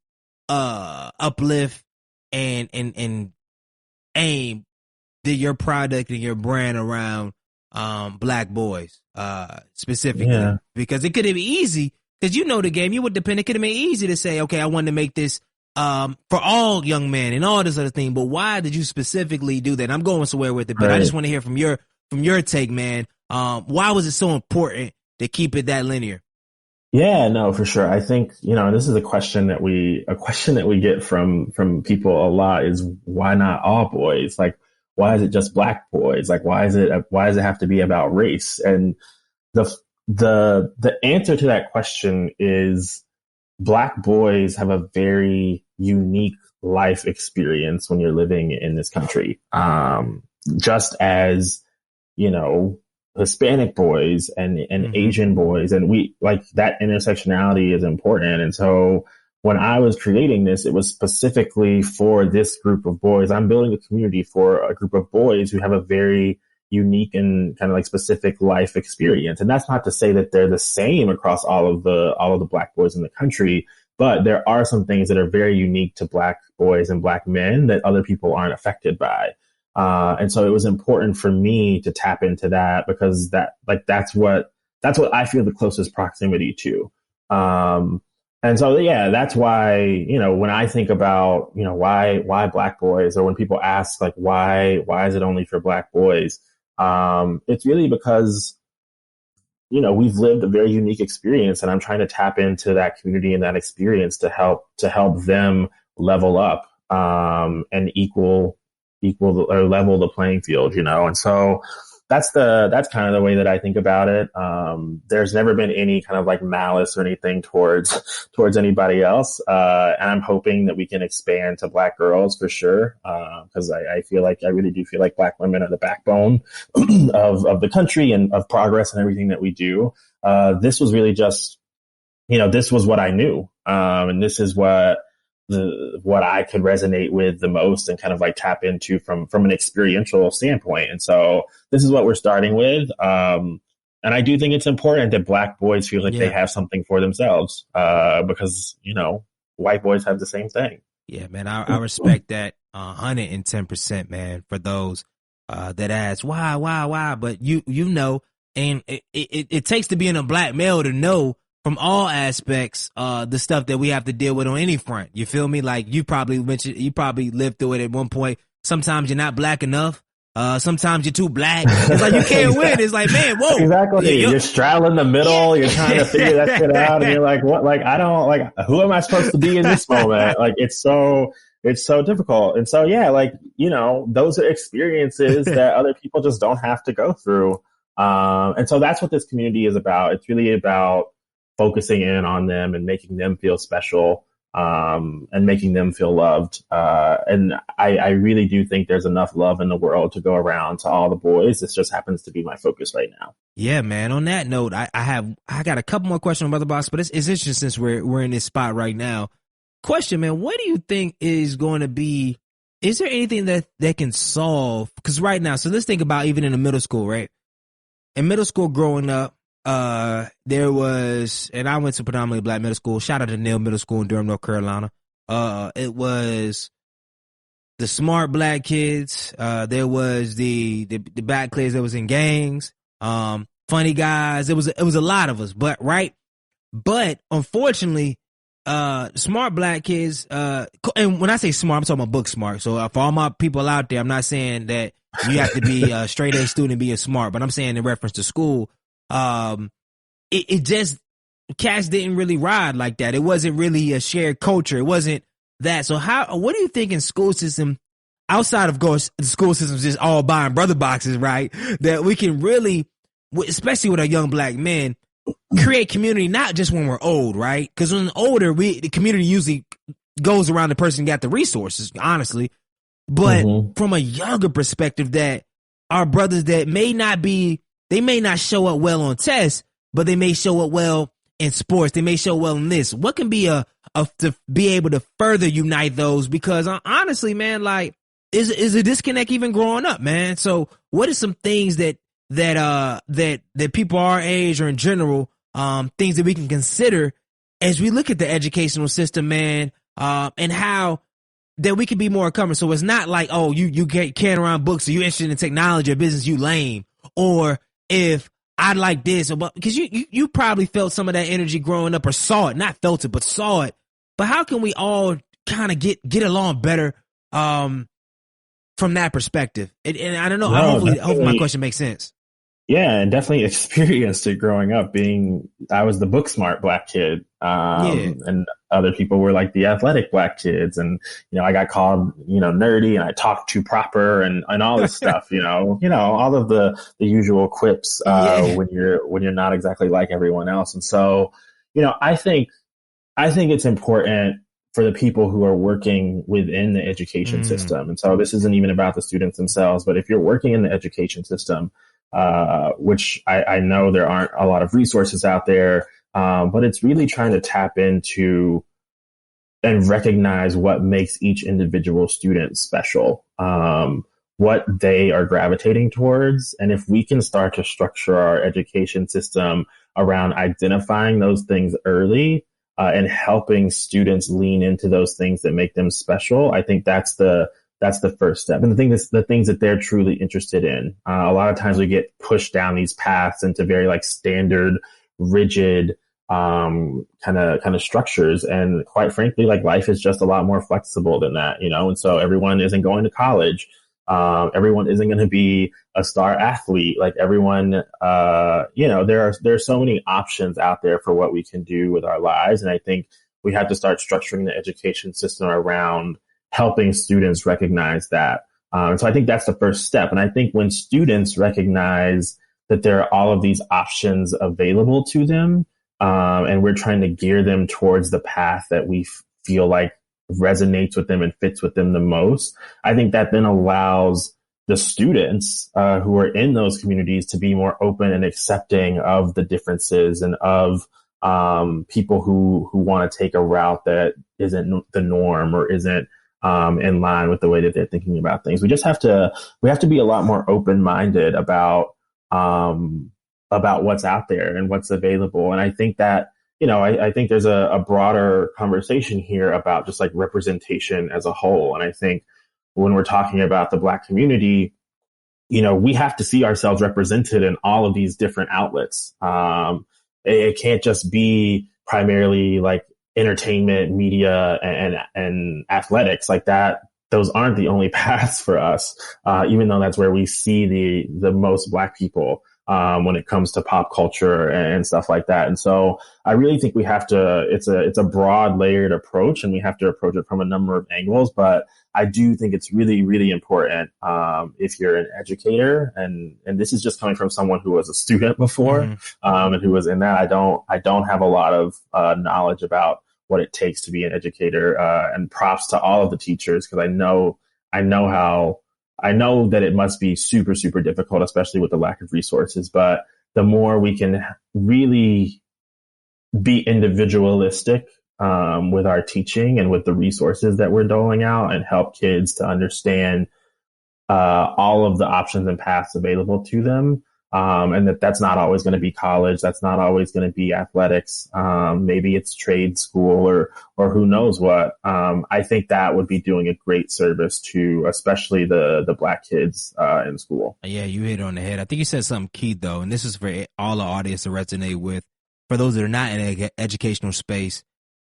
uplift and aim your product and your brand around Black boys specifically? Yeah. Because it could have been easy, because you know the game, you would depend, it could have been easy to say, okay, I wanted to make this for all young men and all this other thing, but why did you specifically do that? I'm going somewhere with it, but I just want to hear from your take, man. Why was it so important to keep it that linear? Yeah, no, for sure. I think, you know, this is a question that we get from people a lot, is why not all boys? Like, why is it just Black boys? Like, why does it have to be about race? And the answer to that question is Black boys have a very unique life experience when you're living in this country. Just as, you know, Hispanic boys and Asian boys, and we like that intersectionality is important. And so when I was creating this, it was specifically for this group of boys. I'm building a community for a group of boys who have a very unique and kind of like specific life experience. And that's not to say that they're the same across all of the Black boys in the country, but there are some things that are very unique to Black boys and Black men that other people aren't affected by. And so it was important for me to tap into that, because that's what I feel the closest proximity to. And so, yeah, that's why, you know, when I think about, you know, why Black boys, or when people ask like, why is it only for Black boys? It's really because, you know, we've lived a very unique experience, and I'm trying to tap into that community and that experience to help them level up, and equal or level the playing field, you know? And so that's kind of the way that I think about it. There's never been any kind of like malice or anything towards anybody else. And I'm hoping that we can expand to Black girls for sure. Cause I really do feel like Black women are the backbone of the country and of progress and everything that we do. This was really just, you know, this was what I knew. And this is what I could resonate with the most and kind of like tap into from an experiential standpoint. And so this is what we're starting with. And I do think it's important that Black boys feel like they have something for themselves, because, you know, white boys have the same thing. Yeah, man, I respect that 110%, man, for those that ask why, but you know, and it takes to being a Black male to know from all aspects, the stuff that we have to deal with on any front. You feel me? Like you probably lived through it at one point. Sometimes you're not Black enough. Sometimes you're too black. It's like you can't win. It's like, man, whoa. Exactly. You're straddling the middle. You're trying to figure that shit out. And you're like, what? Like, I don't like, who am I supposed to be in this moment? Like, it's so difficult. And so, yeah, like, you know, those are experiences that other people just don't have to go through. And so that's what this community is about. It's really about focusing in on them and making them feel special, and making them feel loved. And I really do think there's enough love in the world to go around to all the boys. This just happens to be my focus right now. Yeah, man. On that note, I got a couple more questions on Weatherbox, but it's interesting since we're in this spot right now. Question, man, what do you think is going to be, is there anything that can solve? Because right now, so let's think about even in the middle school, right? In middle school growing up, there was, and I went to predominantly black middle school. Shout out to Neal Middle School in Durham, North Carolina. It was the smart black kids. There was the black kids that was in gangs. Funny guys. It was a lot of us, but unfortunately, smart black kids, and when I say smart, I'm talking about book smart. So for all my people out there, I'm not saying that you have to be a straight A student and be a smart, but I'm saying in reference to school, it just, cats didn't really ride like that. It wasn't really a shared culture. It wasn't that. So what do you think in school system, outside of course, the school system's just all buying brother boxes, right? That we can really, especially with our young black men, create community, not just when we're old, right? Because when older, the community usually goes around the person who got the resources, honestly. But from a younger perspective, that our brothers that may not show up well on tests, but they may show up well in sports. They may show well in this. What can be to be able to further unite those? Because honestly, man, like, is a disconnect even growing up, man? So what are some things that people our age or in general, things that we can consider as we look at the educational system, man, and how that we can be more encompassing. So it's not like, oh, you carrying around books, or you interested in technology or business, you lame. Or if I like this, because you probably felt some of that energy growing up, or saw it, not felt it, but saw it. But how can we all kind of get along better from that perspective? And I don't know. Hopefully my question makes sense. Yeah, and definitely experienced it growing up. I was the book smart black kid, and other people were like the athletic black kids, and I got called nerdy, and I talked too proper, and all this stuff. All of the usual quips when you're not exactly like everyone else. And so I think it's important for the people who are working within the education system. And so this isn't even about the students themselves, but if you're working in the education system, which I know there aren't a lot of resources out there, but it's really trying to tap into and recognize what makes each individual student special, what they are gravitating towards. And if we can start to structure our education system around identifying those things early, and helping students lean into those things that make them special, I think that's the first step. And the things that they're truly interested in. A lot of times we get pushed down these paths into very like standard, rigid, kind of structures. And quite frankly, like, life is just a lot more flexible than that, and so everyone isn't going to college. Everyone isn't going to be a star athlete. Like, everyone, there are so many options out there for what we can do with our lives. And I think we have to start structuring the education system around helping students recognize that. So I think that's the first step. And I think when students recognize that there are all of these options available to them, and we're trying to gear them towards the path that we feel like resonates with them and fits with them the most, I think that then allows the students who are in those communities to be more open and accepting of the differences and of people who want to take a route that isn't the norm or isn't in line with the way that they're thinking about things. We have to be a lot more open-minded about what's out there and what's available. And I think that, I think there's a broader conversation here about just like representation as a whole. And I think when we're talking about the Black community, we have to see ourselves represented in all of these different outlets. It can't just be primarily like entertainment, media, and athletics. Like, that those aren't the only paths for us, even though that's where we see the most Black people when it comes to pop culture and stuff like that. And so I really think we have to, it's a broad layered approach, and we have to approach it from a number of angles. But I do think it's really, really important, if you're an educator, and this is just coming from someone who was a student before, and who was in that. I don't have a lot of knowledge about what it takes to be an educator, and props to all of the teachers, because I know that it must be super, super difficult, especially with the lack of resources. But the more we can really be individualistic with our teaching and with the resources that we're doling out, and help kids to understand all of the options and paths available to them, and that's not always going to be college. That's not always going to be athletics. Maybe it's trade school or who knows what. I think that would be doing a great service to especially the Black kids in school. Yeah, you hit it on the head. I think you said something key though, and this is for all the audience to resonate with. For those that are not in an educational space,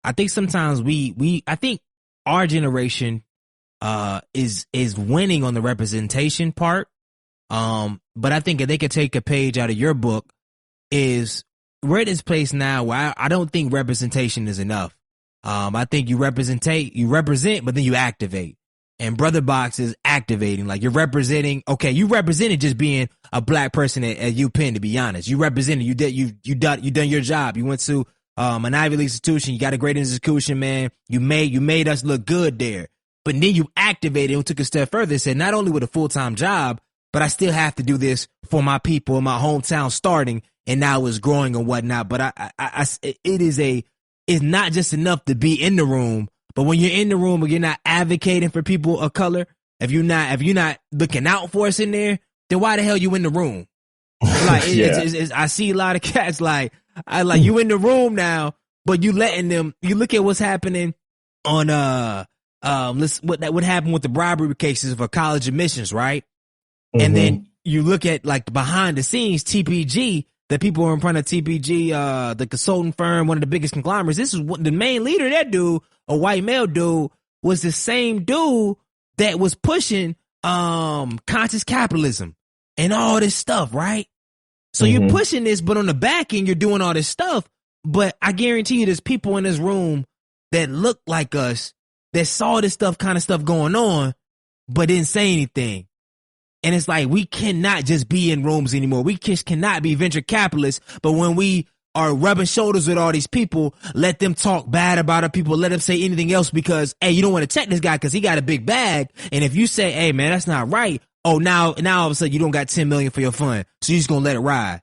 I think sometimes I think our generation is winning on the representation part. But I think if they could take a page out of your book, is we're at this place now where I don't think representation is enough. I think you represent, but then you activate. And Weatherbox is activating. Like, you're representing. Okay, you represented just being a Black person at UPenn. To be honest, you represented. You done your job. You went to an Ivy League institution. You got a great institution, man. You made us look good there. But then you activated and took a step further and said, not only with a full-time job, but I still have to do this for my people in my hometown starting, and now it's growing and whatnot. But it's not just enough to be in the room, but when you're in the room and you're not advocating for people of color, if you're not looking out for us in there, then why the hell you in the room? Like, I see a lot of cats like you in the room now, but you letting them, you look at what's happening on, what happened with the bribery cases for college admissions, right? And then you look at like behind the scenes, TPG, the people who are in front of TPG, the consulting firm, one of the biggest conglomerates. This is what the main leader, that dude, a white male dude, was the same dude that was pushing conscious capitalism and all this stuff, right? So you're pushing this, but on the back end, you're doing all this stuff. But I guarantee you there's people in this room that look like us, that saw this kind of stuff going on, but didn't say anything. And it's like, we cannot just be in rooms anymore. We just cannot be venture capitalists. But when we are rubbing shoulders with all these people, let them talk bad about our people. Let them say anything else because, hey, you don't want to check this guy because he got a big bag. And if you say, hey, man, that's not right. Oh, now all of a sudden you don't got 10 million for your fund. So you're just going to let it ride.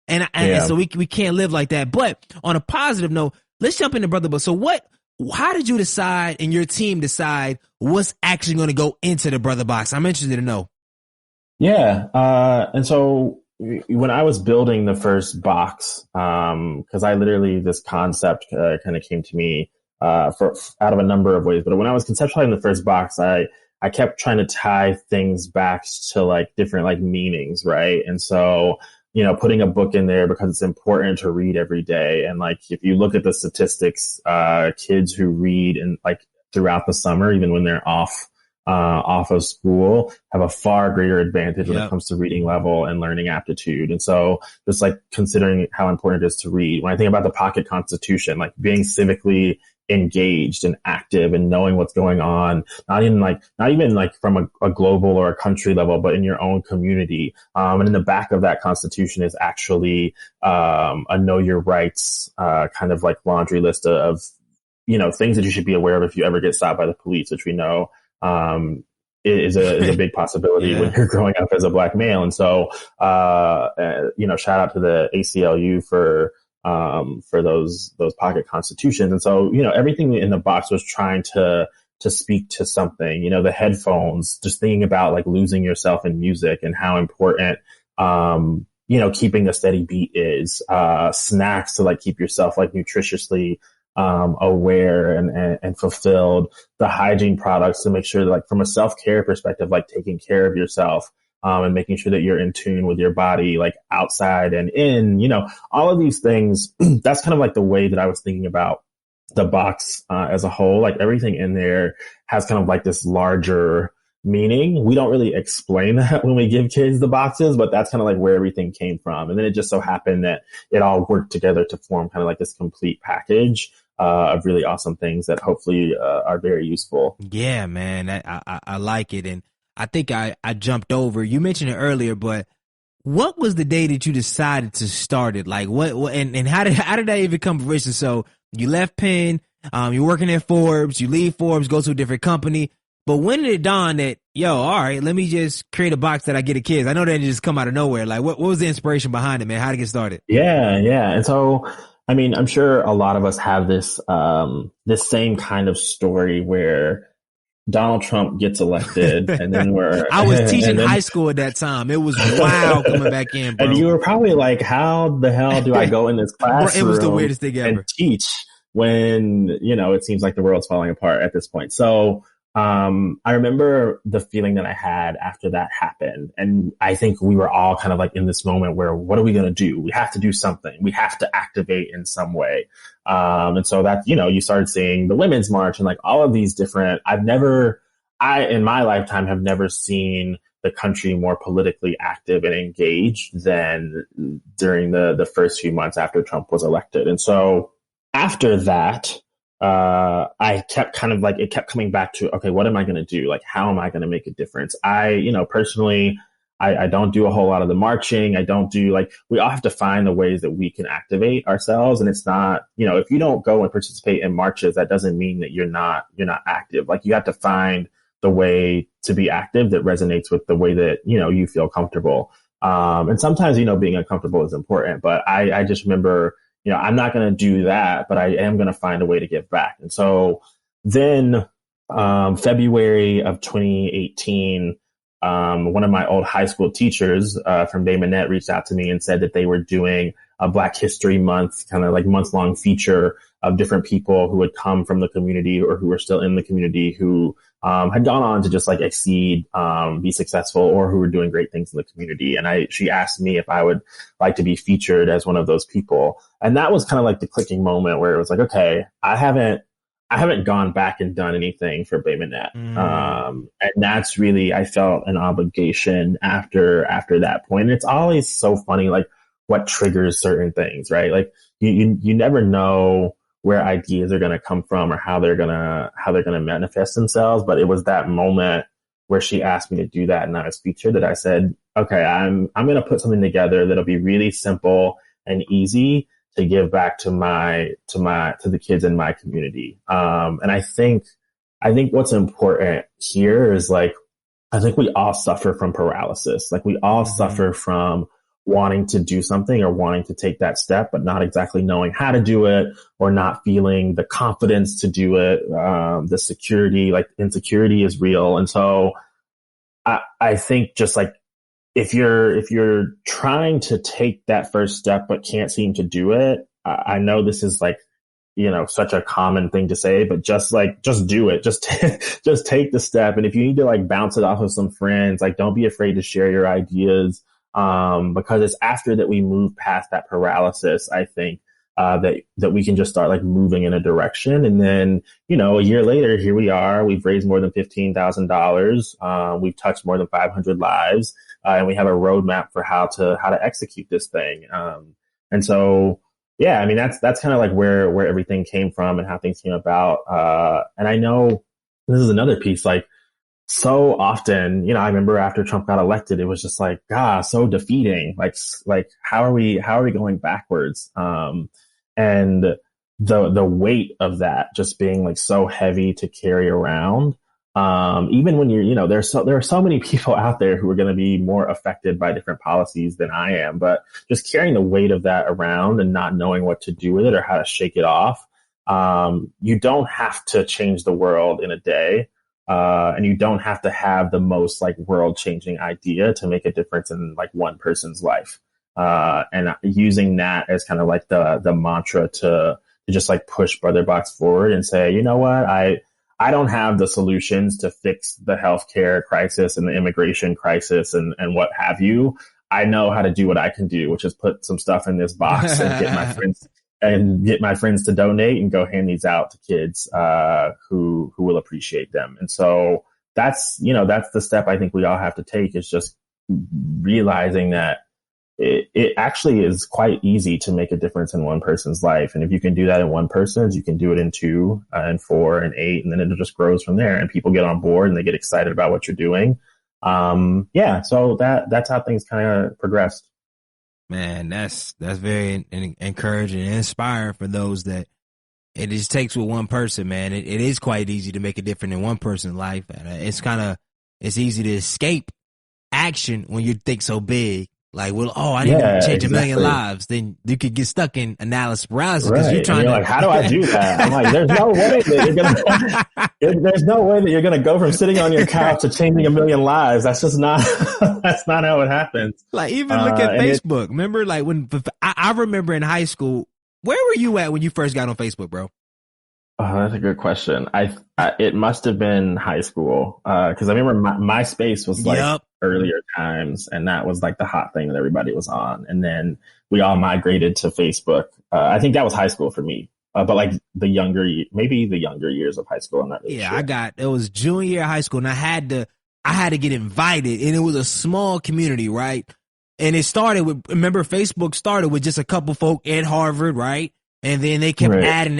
And so we can't live like that. But on a positive note, let's jump into Brotherbox. So how did you decide and your team decide what's actually going to go into the Brotherbox? I'm interested to know. Yeah. And so when I was building the first box, cause this concept kind of came to me, out of a number of ways, but when I was conceptualizing the first box, I kept trying to tie things back to like different like meanings. Right. And so, putting a book in there because it's important to read every day. And like, if you look at the statistics, kids who read and like throughout the summer, even when they're off of school, have a far greater advantage when it comes to reading level and learning aptitude. And so just like considering how important it is to read, when I think about the pocket constitution, like being civically engaged and active and knowing what's going on, not even like from a global or a country level, but in your own community. And in the back of that constitution is actually, a know your rights, kind of like laundry list of, things that you should be aware of if you ever get stopped by the police, which we know, is a big possibility when you're growing up as a Black male. And so, shout out to the ACLU for those pocket constitutions. And so, everything in the box was trying to speak to something, the headphones, just thinking about like losing yourself in music and how important, keeping a steady beat is, snacks to like keep yourself like nutritiously aware and fulfilled, the hygiene products to make sure that like from a self-care perspective, like taking care of yourself, and making sure that you're in tune with your body, like outside and in, all of these things. That's kind of like the way that I was thinking about the box as a whole. Like everything in there has kind of like this larger meaning. We don't really explain that when we give kids the boxes, but that's kind of like where everything came from. And then it just so happened that it all worked together to form kind of like this complete package of really awesome things that hopefully are very useful. Yeah, man, I like it. And I think I jumped over. You mentioned it earlier, but what was the day that you decided to start it? Like what and how did that even come to fruition? So you left Penn, you're working at Forbes, you leave Forbes, go to a different company. But when did it dawn that, yo, all right, let me just create a box that I get to kids? I know that didn't just come out of nowhere. Like what was the inspiration behind it, man? How to get started? Yeah. And so, I mean, I'm sure a lot of us have this this same kind of story where Donald Trump gets elected, and then I was teaching high school at that time. It was wild coming back in, bro. And you were probably like, how the hell do I go in this classroom it was the weirdest thing ever. and teach when, it seems like the world's falling apart at this point? So I remember the feeling that I had after that happened. And I think we were all kind of like in this moment where, what are we going to do? We have to do something. We have to activate in some way. And so that, you started seeing the Women's March and like all of these different, in my lifetime have never seen the country more politically active and engaged than during the first few months after Trump was elected. And so after that, I kept it kept coming back to, okay, what am I going to do? Like, how am I going to make a difference? Personally, I don't do a whole lot of the marching. I don't do we all have to find the ways that we can activate ourselves. And it's not, if you don't go and participate in marches, that doesn't mean that you're not active. Like you have to find the way to be active that resonates with the way that, you feel comfortable. And sometimes, being uncomfortable is important, but I just remember, I'm not going to do that, but I am going to find a way to give back. And so then, February of 2018, one of my old high school teachers, from Bay Minette reached out to me and said that they were doing a Black History Month, kind of like month-long feature of different people who had come from the community or who were still in the community who had gone on to just exceed, be successful, or who were doing great things in the community. And she asked me if I would like to be featured as one of those people. And that was kind of like the clicking moment where it was like, okay, I haven't gone back and done anything for Bay Minette. And that's really, I felt an obligation after that point. And it's always so funny, what triggers certain things, right? Like you never know where ideas are going to come from or how they're going to manifest themselves. But it was that moment where she asked me to do that and I was featured that I said, okay, I'm going to put something together that'll be really simple and easy to give back to the kids in my community. And I think what's important here is I think we all suffer from paralysis. Like we all suffer from wanting to do something or wanting to take that step, but not exactly knowing how to do it or not feeling the confidence to do it. The security, insecurity is real. And so I think just if you're trying to take that first step, but can't seem to do it, I know this is such a common thing to say, but just do it. Just take the step. And if you need to bounce it off of some friends, don't be afraid to share your ideas. Because it's after that we move past that paralysis, I think, that we can just start moving in a direction. And then, a year later, here we are, we've raised more than $15,000. We've touched more than 500 lives, and we have a roadmap for how to execute this thing. And so, yeah, I mean, that's kind of where everything came from and how things came about. And I know this is another piece, so often, I remember after Trump got elected, it was just God, so defeating. How are we going backwards? And the weight of that just being so heavy to carry around. Even when you're, there are so many people out there who are going to be more affected by different policies than I am, but just carrying the weight of that around and not knowing what to do with it or how to shake it off. You don't have to change the world in a day. And you don't have to have the most world changing idea to make a difference in one person's life. And using that as kind of the mantra to just push Weatherbox forward and say, you know what, I don't have the solutions to fix the healthcare crisis and the immigration crisis and what have you. I know how to do what I can do, which is put some stuff in this box and and get my friends to donate and go hand these out to kids who will appreciate them. And so that's the step I think we all have to take, is just realizing that it actually is quite easy to make a difference in one person's life. And if you can do that in one person's, you can do it in 2 and 4 and 8, and then it just grows from there, and people get on board and they get excited about what you're doing. So that's how things kind of progressed. Man, that's very encouraging and inspiring for those that it just takes with one person, man. It is quite easy to make a difference in one person's life. And it's easy to escape action when you think so big. Like, well, I need to change a million lives. Then you could get stuck in analysis paralysis because you're trying to. Like, how do I do that? I'm like, there's no way that there's no way that you're gonna go from sitting on your couch to changing a million lives. That's just not. That's not how it happens. Like, even look at Facebook. Remember, like when I remember in high school, where were you at when you first got on Facebook, bro? Oh, that's a good question. It must have been high school because I remember MySpace was like earlier times, and that was like the hot thing that everybody was on. And then we all migrated to Facebook. I think that was high school for me, but like maybe the younger years of high school. I'm not really sure. It was junior year of high school, and I had to get invited, and it was a small community, right? And it started with, remember, Facebook started with just a couple folk at Harvard, right? And then they kept adding.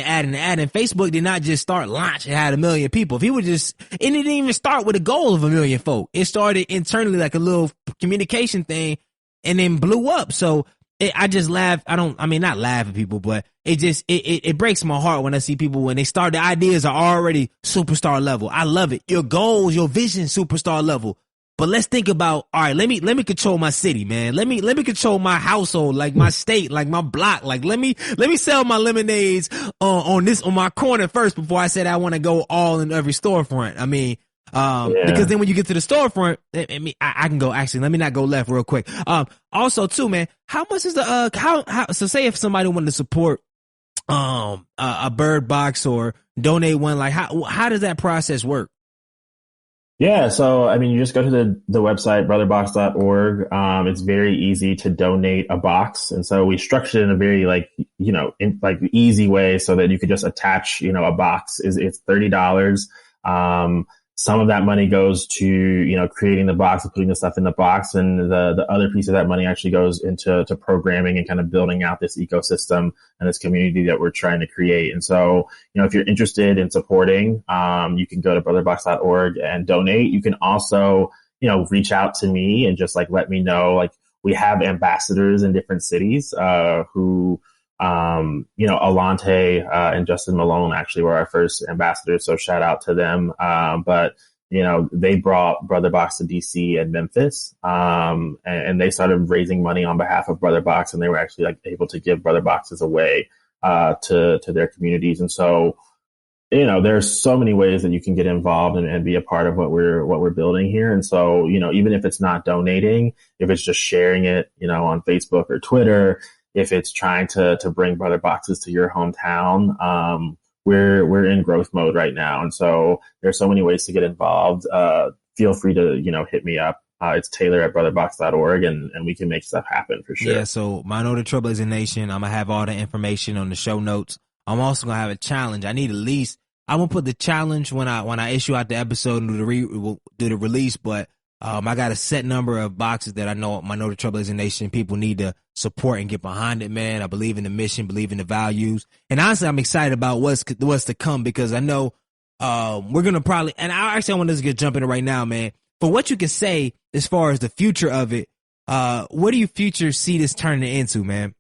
Facebook did not just start launch. It had 1 million people. If he would just, and it didn't even start with a goal of 1 million folk. It started internally like a little communication thing and then blew up. So I just laugh. Not laugh at people, but it breaks my heart when I see people when they start, the ideas are already superstar level. I love it. Your goals, your vision, superstar level. But let's think about, all right, let me control my city, man. Let me control my household, like my state, like my block. Like, let me sell my lemonades on my corner first before I said I want to go all in every storefront. Because then when you get to the storefront, I can go, actually, let me not go left real quick. Also too, man, how much is so say if somebody wanted to support, a bird box or donate one, like how does that process work? Yeah, so you just go to the website brotherbox.org. It's very easy to donate a box, and so we structured it in a very easy way so that you could just attach a box. It's $30. Some of that money goes to creating the box and putting the stuff in the box, and the other piece of that money actually goes into programming and kind of building out this ecosystem and this community that we're trying to create. And so if you're interested in supporting, you can go to brotherbox.org and donate. You can also reach out to me and just let me know. Like, we have ambassadors in different cities who Alante and Justin Malone actually were our first ambassadors, so shout out to them. But they brought Brother Box to DC and Memphis, and they started raising money on behalf of Brother Box, and they were actually able to give Brother Boxes away to their communities. And so there's so many ways that you can get involved and be a part of what we're building here. And so even if it's not donating, if it's just sharing it on Facebook or Twitter, if it's trying to bring Brother Boxes to your hometown, we're in growth mode right now. And so there's so many ways to get involved. Feel free to, hit me up. It's Taylor at brotherbox.org, and we can make stuff happen for sure. Yeah. So Minority Trailblazing Nation, I'm going to have all the information on the show notes. I'm also going to have a challenge. I'm going to put the challenge when I issue out the episode and do the release, but I got a set number of boxes that I know Minority Trailblazing Nation people need to support and get behind it, man. I believe in the mission, believe in the values. And honestly, I'm excited about what's to come, because I know we're going to probably, and I want us to jump into right now, man. For what you can say as far as the future of it, what do you future see this turning into, man?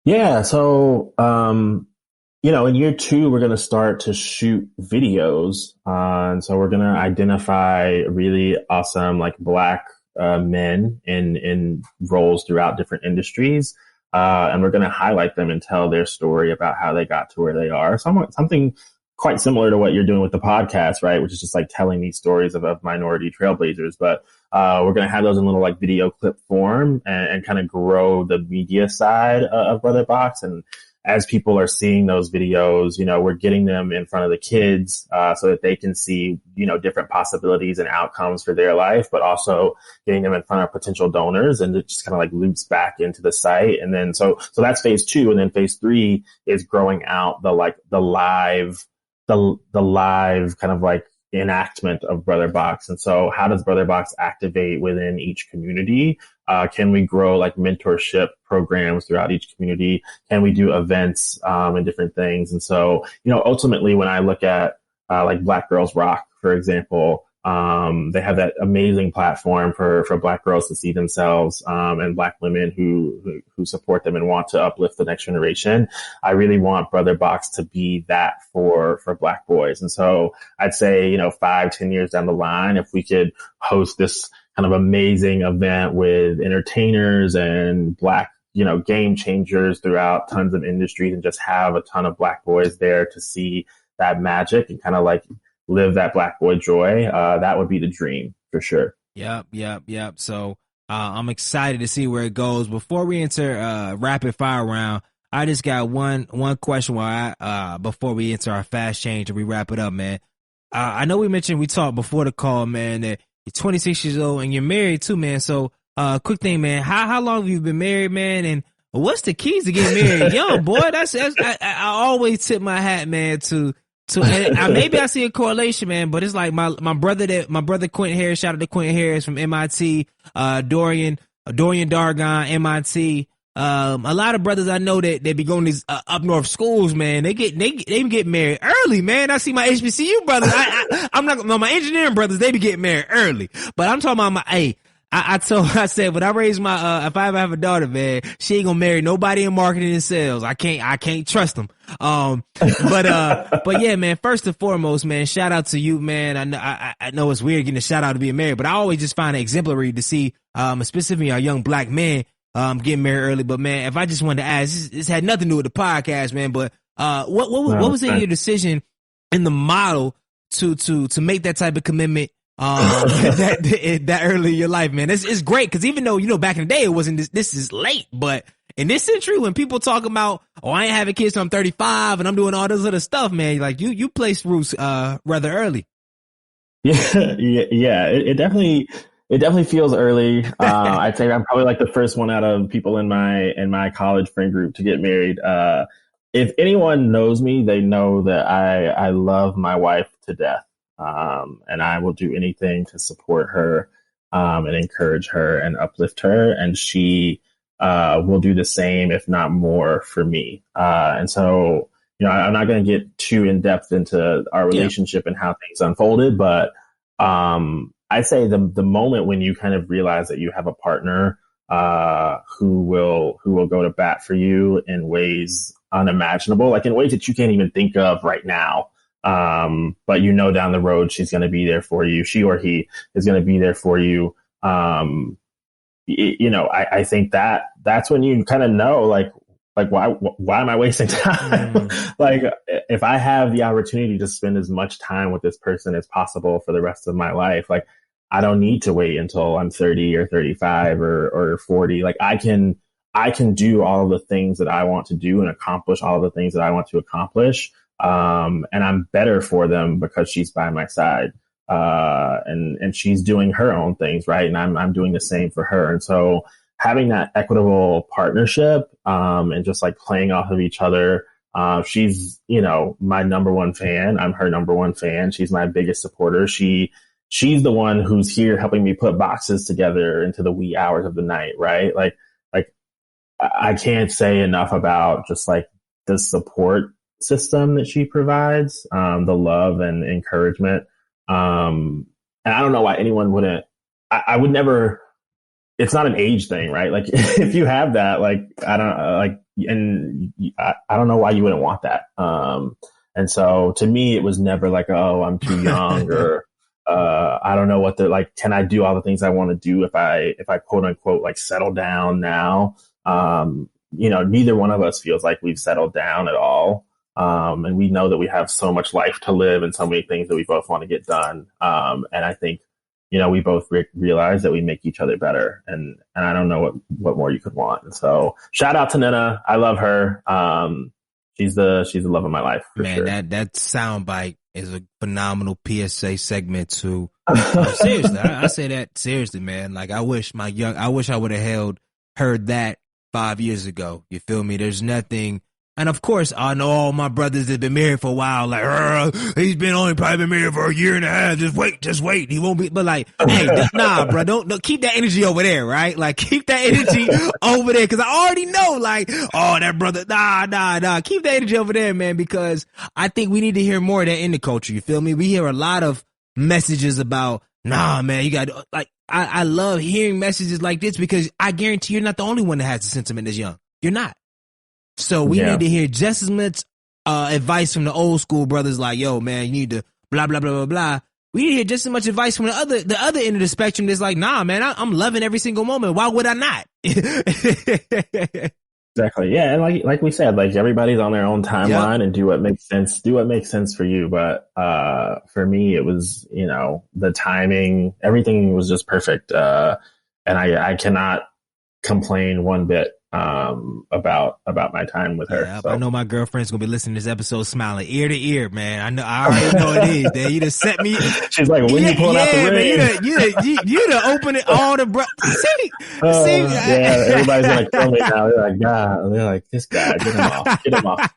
Yeah, so in year 2, we're going to start to shoot videos. And so we're going to identify really awesome, Black men in roles throughout different industries. And we're going to highlight them and tell their story about how they got to where they are. Something quite similar to what you're doing with the podcast, right? Which is just telling these stories of minority trailblazers. But we're going to have those in little video clip form and kind of grow the media side of Brother Box. And as people are seeing those videos, we're getting them in front of the kids, so that they can see, different possibilities and outcomes for their life, but also getting them in front of potential donors, and it just kind of like loops back into the site. And then, so that's phase 2. And then phase 3 is growing out the live kind of like enactment of Weatherbox. And so how does Weatherbox activate within each community? Can we grow like mentorship programs throughout each community? Can we do events and different things? And so, ultimately, when I look at like Black Girls Rock, for example, they have that amazing platform for Black girls to see themselves, and Black women who support them and want to uplift the next generation. I really want Weatherbox to be that for Black boys. And so I'd say, 5-10 years down the line, if we could host this kind of amazing event with entertainers and Black, game changers throughout tons of industries, and just have a ton of Black boys there to see that magic and kind of like live that Black boy joy, that would be the dream for sure. Yep. So I'm excited to see where it goes. Before we enter rapid fire round, I just got one question before we enter our fast change and we wrap it up, man. I know we talked before the call, man, that you're 26 years old and you're married too, man. So quick thing, man, how long have you been married, man? And what's the keys to getting married young, boy? I always tip my hat, man, to maybe I see a correlation, man, but it's like my brother Quentin Harris, shout out to Quentin Harris from MIT, Dorian Dargon, MIT. A lot of brothers I know that they be going to these up north schools, man. They get married early, man. I see my HBCU brothers. My engineering brothers, they be getting married early. But I'm talking about I said, when I raise if I ever have a daughter, man, she ain't gonna marry nobody in marketing and sales. I can't trust them. But yeah, man, first and foremost, man, shout out to you, man. I know it's weird getting a shout out to being married, but I always just find it exemplary to see, specifically our young Black men, getting married early. But man, if I just wanted to ask, this had nothing to do with the podcast, man, but, what was in your decision in the model to make that type of commitment? That early in your life, man. It's great because even though, back in the day it wasn't this is late, but in this century when people talk about, I ain't having kids till I'm 35 and I'm doing all this other stuff, man, like you placed roots rather early. Yeah. It definitely feels early. I'd say I'm probably like the first one out of people in my college friend group to get married. If anyone knows me, they know that I love my wife to death. And I will do anything to support her, and encourage her and uplift her. And she, will do the same, if not more, for me. And so, I'm not going to get too in depth into our relationship and how things unfolded, but, I say the moment when you kind of realize that you have a partner, who will go to bat for you in ways unimaginable, like in ways that you can't even think of right now. But down the road, she's going to be there for you. She or he is going to be there for you. I think that's when you kind of know, like why am I wasting time? Like if I have the opportunity to spend as much time with this person as possible for the rest of my life, like I don't need to wait until I'm 30 or 35 or 40. Like I can do all of the things that I want to do and accomplish all of the things that I want to accomplish. And I'm better for them because she's by my side, and she's doing her own things, right? And I'm doing the same for her. And so having that equitable partnership, and just like playing off of each other, she's, my number one fan. I'm her number one fan. She's my biggest supporter. She's the one who's here helping me put boxes together into the wee hours of the night, right? Like I can't say enough about just like the support system that she provides, the love and encouragement. And I don't know why anyone wouldn't, I would never, it's not an age thing, right? Like if you have that, like, I don't know why you wouldn't want that. And so to me, it was never like, oh, I'm too young or, I don't know what can I do all the things I want to do if I quote unquote, like settle down now? Neither one of us feels like we've settled down at all. And we know that we have so much life to live and so many things that we both want to get done. And I think, we both realize that we make each other better, and I don't know what more you could want. And so shout out to Nina. I love her. she's the love of my life for Man, sure. that soundbite is a phenomenal PSA segment to, seriously, I say that seriously, man. Like I wish I would have heard that 5 years ago. You feel me? There's nothing. And of course, I know all my brothers that have been married for a while, like, he's probably been married for a year and a half. Just wait. He won't be, but like, hey, nah, bro, don't keep that energy over there, right? Like, keep that energy over there. Cause I already know, like, oh, that brother, nah. Keep that energy over there, man, because I think we need to hear more of that in the culture. You feel me? We hear a lot of messages about, nah, man, you got, like, I love hearing messages like this because I guarantee you're not the only one that has the sentiment as young. You're not. So we need to hear just as much advice from the old school brothers like, yo, man, you need to blah, blah, blah, blah, blah. We need to hear just as much advice from the other end of the spectrum that's like, nah, man, I'm loving every single moment. Why would I not? Exactly. Yeah. And like we said, like everybody's on their own timeline and do what makes sense for you. But for me, it was, the timing, everything was just perfect. And I cannot complain one bit about my time with her. Yeah, so. I know my girlfriend's gonna be listening to this episode smiling ear to ear, man. I already know it is. Man. You just set me. She's like, when you pull out the ring, man, you done open it all the see. Yeah, everybody's gonna kill me now. They're like, God, they're like, this guy, get him off.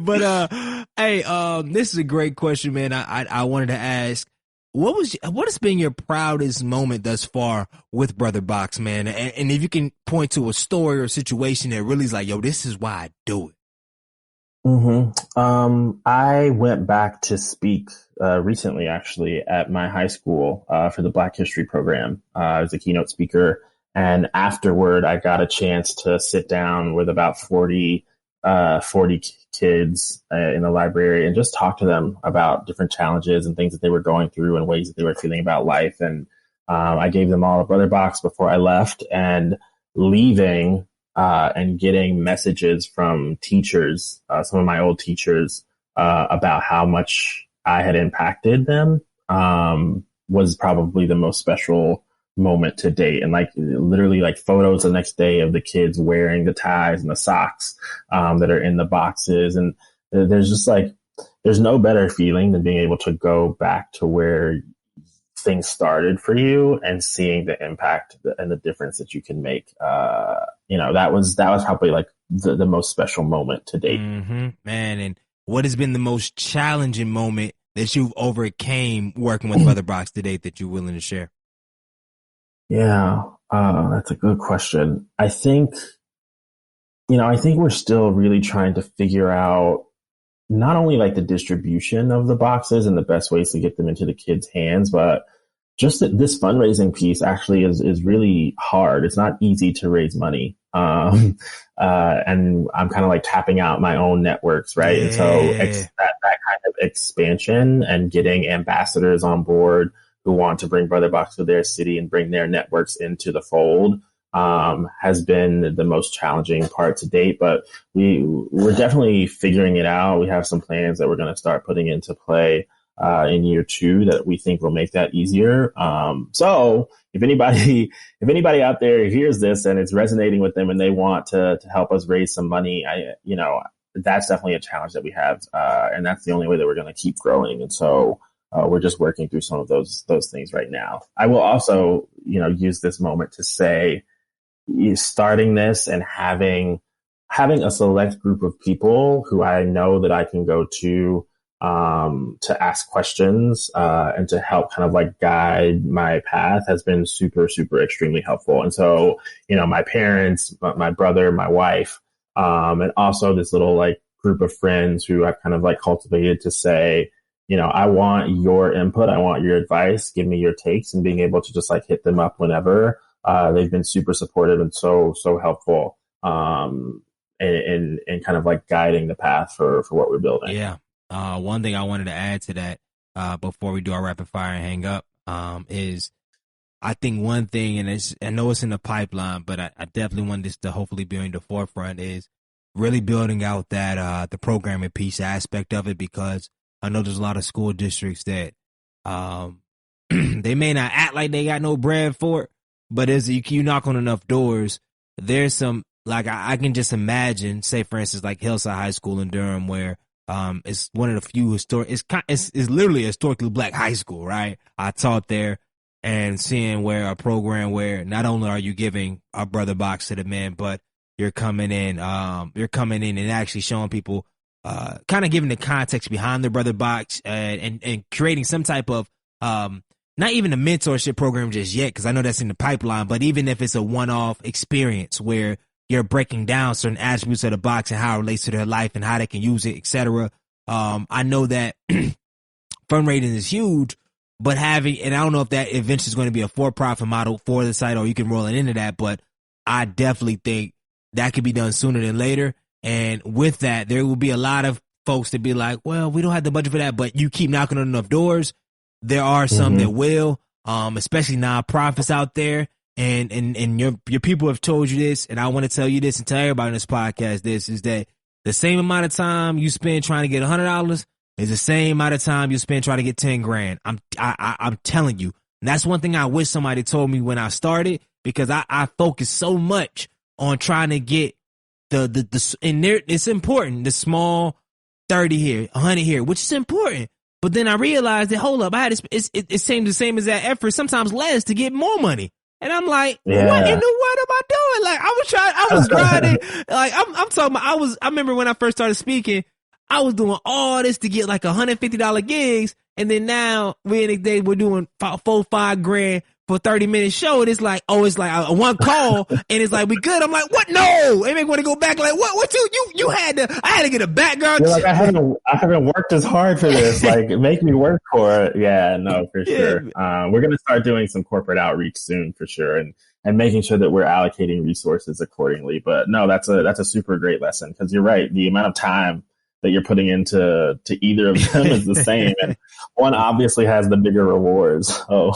But hey, this is a great question, man. I wanted to ask. What has been your proudest moment thus far with Weatherbox, man? And if you can point to a story or a situation that really is like, yo, this is why I do it. I went back to speak recently, actually, at my high school for the Black History program. I was a keynote speaker, and afterward, I got a chance to sit down with about 40 kids in the library and just talk to them about different challenges and things that they were going through and ways that they were feeling about life. And I gave them all a Weatherbox before I left, and leaving and getting messages from teachers, some of my old teachers, about how much I had impacted them was probably the most special moment to date. And like literally like photos the next day of the kids wearing the ties and the socks that are in the boxes. And there's just like, there's no better feeling than being able to go back to where things started for you and seeing the impact and the difference that you can make. That was probably like the most special moment to date. Mm-hmm. Man, and what has been the most challenging moment that you've overcame working with Weatherbox to date that you're willing to share? Yeah, that's a good question. I think we're still really trying to figure out not only like the distribution of the boxes and the best ways to get them into the kids' hands, but just that this fundraising piece actually is really hard. It's not easy to raise money. And I'm kind of like tapping out my own networks, right? Yeah. And so that kind of expansion and getting ambassadors on board who want to bring Weatherbox to their city and bring their networks into the fold has been the most challenging part to date. But we're definitely figuring it out. We have some plans that we're going to start putting into play in year 2 that we think will make that easier. So if anybody out there hears this and it's resonating with them and they want to help us raise some money, that's definitely a challenge that we have. And that's the only way that we're going to keep growing. And so we're just working through some of those things right now. I will also, use this moment to say, starting this and having a select group of people who I know that I can go to ask questions and to help kind of like guide my path has been super, super extremely helpful. And so, my parents, my brother, my wife, and also this little like group of friends who I've kind of like cultivated to say, I want your input. I want your advice. Give me your takes, and being able to just like hit them up whenever. They've been super supportive and so helpful in kind of like guiding the path for what we're building. Yeah. One thing I wanted to add to that before we do our rapid fire and hang up is I think one thing, and I know it's in the pipeline, but I definitely want this to hopefully be in the forefront, is really building out that the programming piece aspect of it, because I know there's a lot of school districts that they may not act like they got no bread for it, but as you knock on enough doors, there's some like I can just imagine, say for instance, like Hillside High School in Durham, where it's one of the few it's literally a historically black high school, right? I taught there, and seeing where a program where not only are you giving a brother box to the men, but you're coming in and actually showing people, kind of giving the context behind the brother box, and creating some type of, not even a mentorship program just yet, because I know that's in the pipeline, but even if it's a one-off experience where you're breaking down certain attributes of the box and how it relates to their life and how they can use it, etc. I know that fundraising is huge, but and I don't know if that eventually is going to be a for-profit model for the site, or you can roll it into that, but I definitely think that could be done sooner than later. And with that, there will be a lot of folks that be like, well, we don't have the budget for that, but you keep knocking on enough doors. There are some that will, especially nonprofits out there. And your people have told you this, and I want to tell you this and tell everybody on this podcast this, is that the same amount of time you spend trying to get $100 is the same amount of time you spend trying to get 10 grand. I'm telling you. And that's one thing I wish somebody told me when I started, because I focus so much on trying to get and there, it's important, the small 30 here, 100 here, which is important. But then I realized that, hold up, it seemed the same as that effort, sometimes less, to get more money. And I'm like, what in the world am I doing? Like, I was grinding. Like, I'm talking about, I remember when I first started speaking, I was doing all this to get like $150 gigs. And then now we're doing $4-5 grand for a 30-minute show. And it's like one call and it's like, we good. I'm like, what? No. They make me want to go back. Like, what you I had to get a background. You're like, I haven't worked as hard for this. Like, make me work for it. Yeah, no, for sure. We're going to start doing some corporate outreach soon for sure. And making sure that we're allocating resources accordingly. But no, that's a super great lesson, because you're right. The amount of time that you're putting into either of them is the same. And one obviously has the bigger rewards. Oh,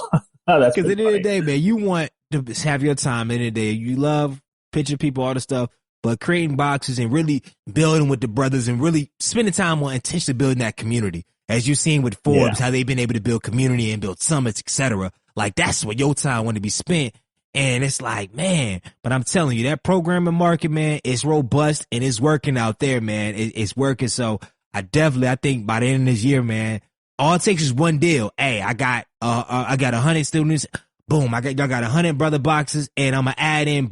that's because at the end of the day, man, you want to have your time. At the end of the day, you love pitching people, all the stuff, but creating boxes and really building with the brothers and really spending time on intentionally building that community. As you've seen with Forbes, how they've been able to build community and build summits, etc. Like, that's what your time want to be spent. And it's like, man, but I'm telling you, that programming market, man, is robust and it's working out there, man. It's working. So I think by the end of this year, man, all it takes is one deal. Hey, I got 100 students. Boom. Y'all got 100 brother boxes, and I'm going to add in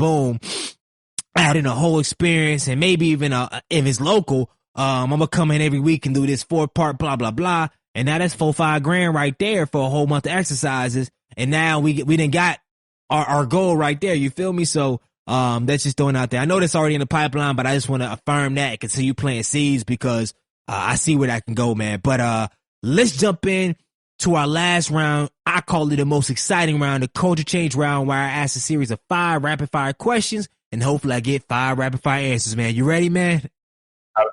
a whole experience. And maybe even, if it's local, I'm going to come in every week and do this 4-part, blah, blah, blah. And now that's $4-5 grand right there for a whole month of exercises. And now we done got our goal right there. You feel me? So, that's just throwing out there. I know that's already in the pipeline, but I just want to affirm that and continue planting seeds, because, I see where that can go, man. But, let's jump in to our last round. I call it the most exciting round, the culture change round, where I ask a series of 5 rapid fire questions, and hopefully I get 5 rapid fire answers, man. You ready, man?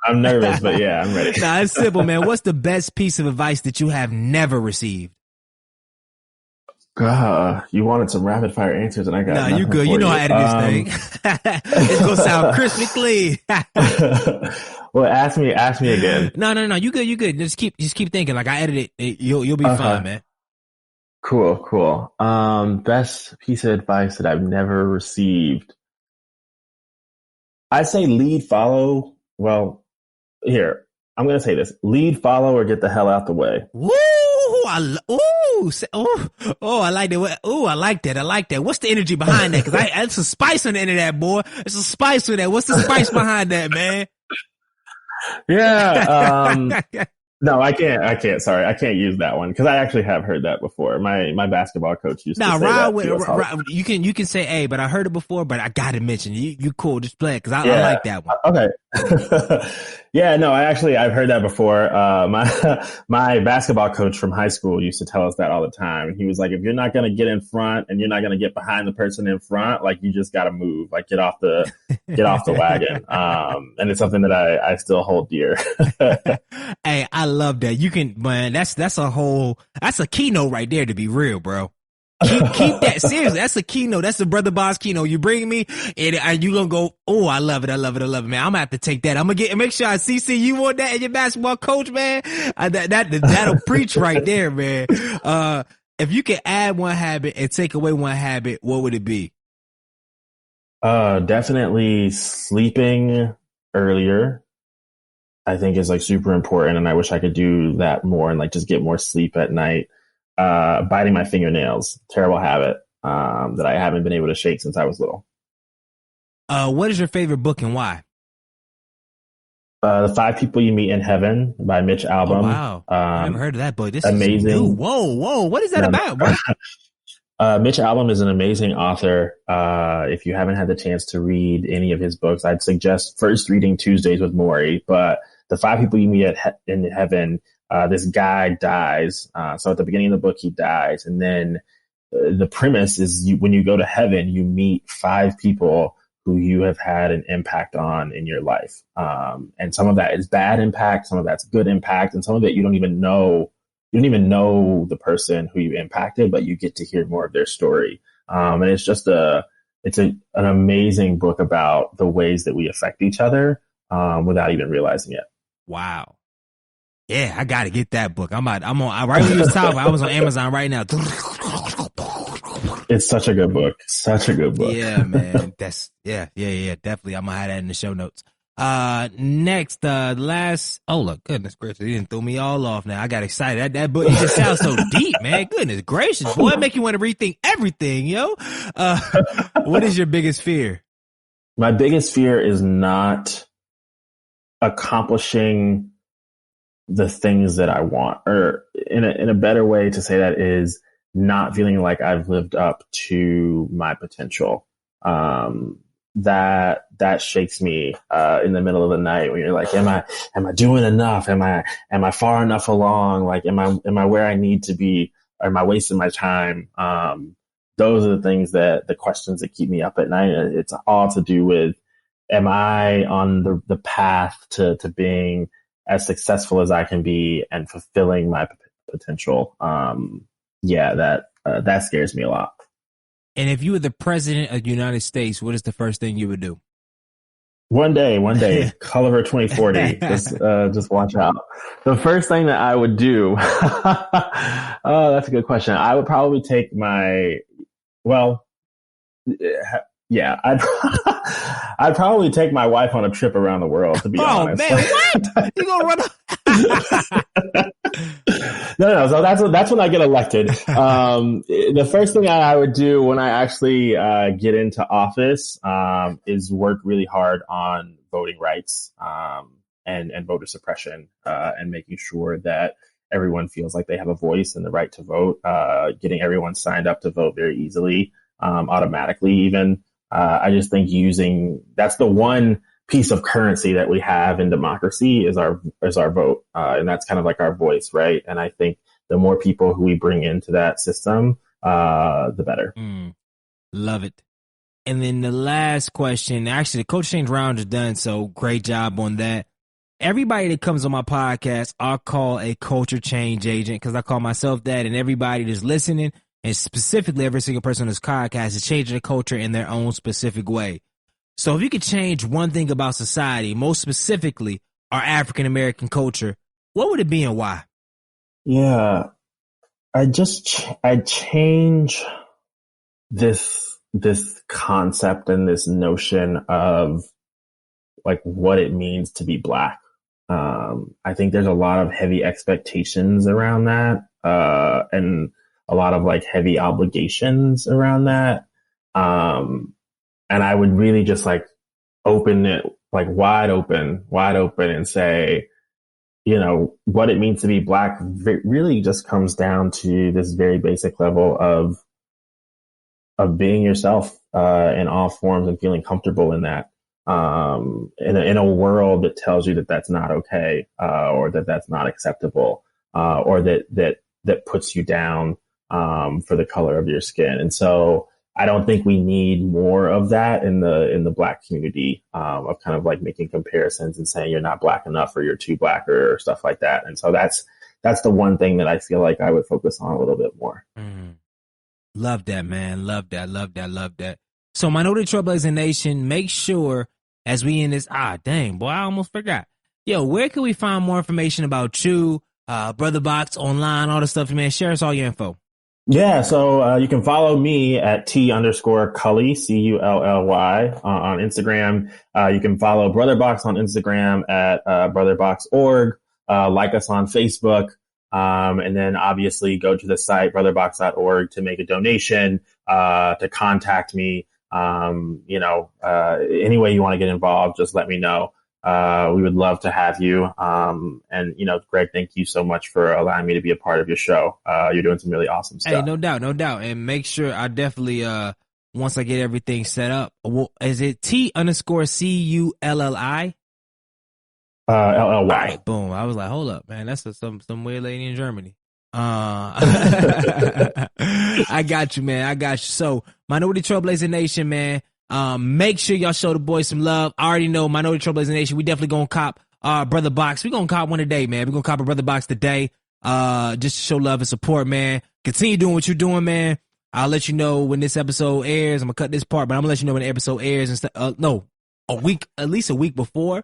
I'm nervous, but yeah, I'm ready. Nah, it's simple, man. What's the best piece of advice that you have never received? You wanted some rapid fire answers, and I got. No, you good. You know how to edit this thing. It's gonna sound crispy clean. Well, ask me again. No. You good. You good. Just keep thinking. Like, I edited it. You'll be fine, man. Cool. Best piece of advice that I've never received. I say lead, follow. Well, here, I'm gonna say this: lead, follow, or get the hell out the way. Woo! I like that. I like that. What's the energy behind that? Because that's a spice on the end of that, boy. It's a spice on that. What's the spice behind that, man? Yeah. No, I can't. Sorry, I can't use that one, because I actually have heard that before. My basketball coach used to say that. You can say A, but I heard it before. But I gotta mention you cool. Just play it, because I like that one. Okay. Yeah, no, I've heard that before. My basketball coach from high school used to tell us that all the time. And he was like, if you're not going to get in front and you're not going to get behind the person in front, like, you just got to move, like, get off the wagon. And it's something that I still hold dear. Hey, I love that. You can, man, that's a keynote right there, to be real, bro. Keep that seriously. That's a keynote. That's the Brother Boss keynote. You bring me and you gonna go, oh, I love it, man. I'm gonna have to take that. I'm gonna make sure I CC you on that and your basketball coach, man. That'll preach right there, man. If you could add one habit and take away one habit, what would it be? Definitely sleeping earlier, I think is like super important. And I wish I could do that more and like just get more sleep at night. Biting my fingernails, terrible habit, that I haven't been able to shake since I was little. What is your favorite book and why? The Five People You Meet in Heaven by Mitch Oh, Albom. wow. I never heard of that book. This amazing. Is new. Whoa. What is that about, bro? Mitch Albom is an amazing author. If you haven't had the chance to read any of his books, I'd suggest first reading Tuesdays with Morrie. But The Five People You Meet in Heaven, this guy dies. So at the beginning of the book, he dies. And then the premise is when you go to heaven, you meet five people who you have had an impact on in your life. And some of that is bad impact, some of that's good impact, and some of it you don't even know the person who you impacted, but you get to hear more of their story. And it's just an amazing book about the ways that we affect each other without even realizing it. Wow. Yeah, I got to get that book. I'm on right when you was talking, I was on Amazon right now. It's such a good book. Such a good book. Yeah, man. That's definitely. I'm gonna have that in the show notes. Next, last. Oh, look, goodness gracious, he didn't throw me all off. Now I got excited. That book, it just sounds so deep, man. Goodness gracious, boy, it make you want to rethink everything, yo. What is your biggest fear? My biggest fear is not accomplishing the things that I want, or in a better way to say that is not feeling like I've lived up to my potential. That shakes me in the middle of the night when you're like, am I doing enough? Am I far enough along? Like, am I where I need to be? Or am I wasting my time? Those are the things the questions that keep me up at night. It's all to do with, am I on the path to being as successful as I can be and fulfilling my potential? That scares me a lot. And if you were the president of the United States, what is the first thing you would do? One day, Culliver 2040. Just watch out. The first thing that I would do, oh, that's a good question. I would probably take I'd probably take my wife on a trip around the world, to be honest. Oh man, what? You gonna run? No. So that's when I get elected. The first thing I would do when I actually get into office is work really hard on voting rights and voter suppression and making sure that everyone feels like they have a voice and the right to vote. Getting everyone signed up to vote very easily, automatically even. I just think that's the one piece of currency that we have in democracy is our vote. And that's kind of like our voice, right? And I think the more people who we bring into that system, the better. Love it. And then the last question, actually the coach change round is done. So great job on that. Everybody that comes on my podcast, I'll call a culture change agent because I call myself that, and everybody that's listening, and specifically every single person on this podcast, is changing the culture in their own specific way. So if you could change one thing about society, most specifically our African-American culture, what would it be and why? Yeah, I'd change this concept and this notion of like what it means to be Black. I think there's a lot of heavy expectations around that, and a lot of like heavy obligations around that. And I would really just like open it like wide open and say, you know, what it means to be Black really just comes down to this very basic level of being yourself in all forms and feeling comfortable in that. In a world that tells you that that's not okay, or that that's not acceptable, or that puts you down for the color of your skin. And so I don't think we need more of that in the Black community, of kind of like making comparisons and saying you're not Black enough or you're too Black or stuff like that. And so that's the one thing that I feel like I would focus on a little bit more. Love that, man. Love that. So Minority Trailblazing Nation, make sure as we in this, dang, boy, I almost forgot. Yo, where can we find more information about you, Weatherbox, online, all the stuff, man? Share us all your info. Yeah, so you can follow me at T_Cully, Cully, on Instagram. You can follow Brotherbox on Instagram at brotherbox.org. Like us on Facebook. And then obviously go to the site, brotherbox.org, to make a donation, to contact me. Any way you want to get involved, just let me know. We would love to have you. And Greg, thank you so much for allowing me to be a part of your show. You're doing some really awesome stuff. Hey, no doubt, no doubt. And make sure I definitely, once I get everything set up, is it T_Culli? LLY. Right, boom. I was like, hold up, man. That's some weird lady in Germany. I got you, man. I got you. So, Minority Trailblazer Nation, man. Make sure y'all show the boys some love. I already know Minority Trailblazer Nation. We definitely gonna cop Brother Box. We gonna cop one today, man. We gonna cop a Brother Box today. Just to show love and support, man. Continue doing what you're doing, man. I'll let you know when this episode airs. I'm gonna cut this part, but I'm gonna let you know when the episode airs and stuff. No, at least a week before.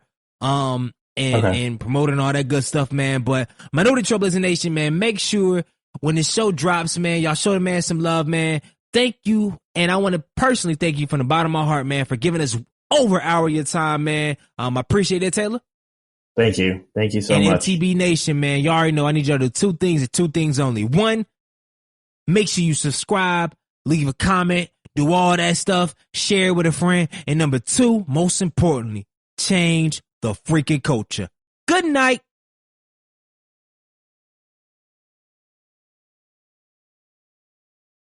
And promoting all that good stuff, man. But Minority Trailblazer Nation, man, make sure when the show drops, man, y'all show the man some love, man. Thank you. And I want to personally thank you from the bottom of my heart, man, for giving us over an hour of your time, man. I appreciate it, Taylor. Thank you. Thank you so and much. MTB Nation, man, you already know I need y'all to do two things and two things only. One, make sure you subscribe, leave a comment, do all that stuff, share it with a friend. And number two, most importantly, change the freaking culture. Good night.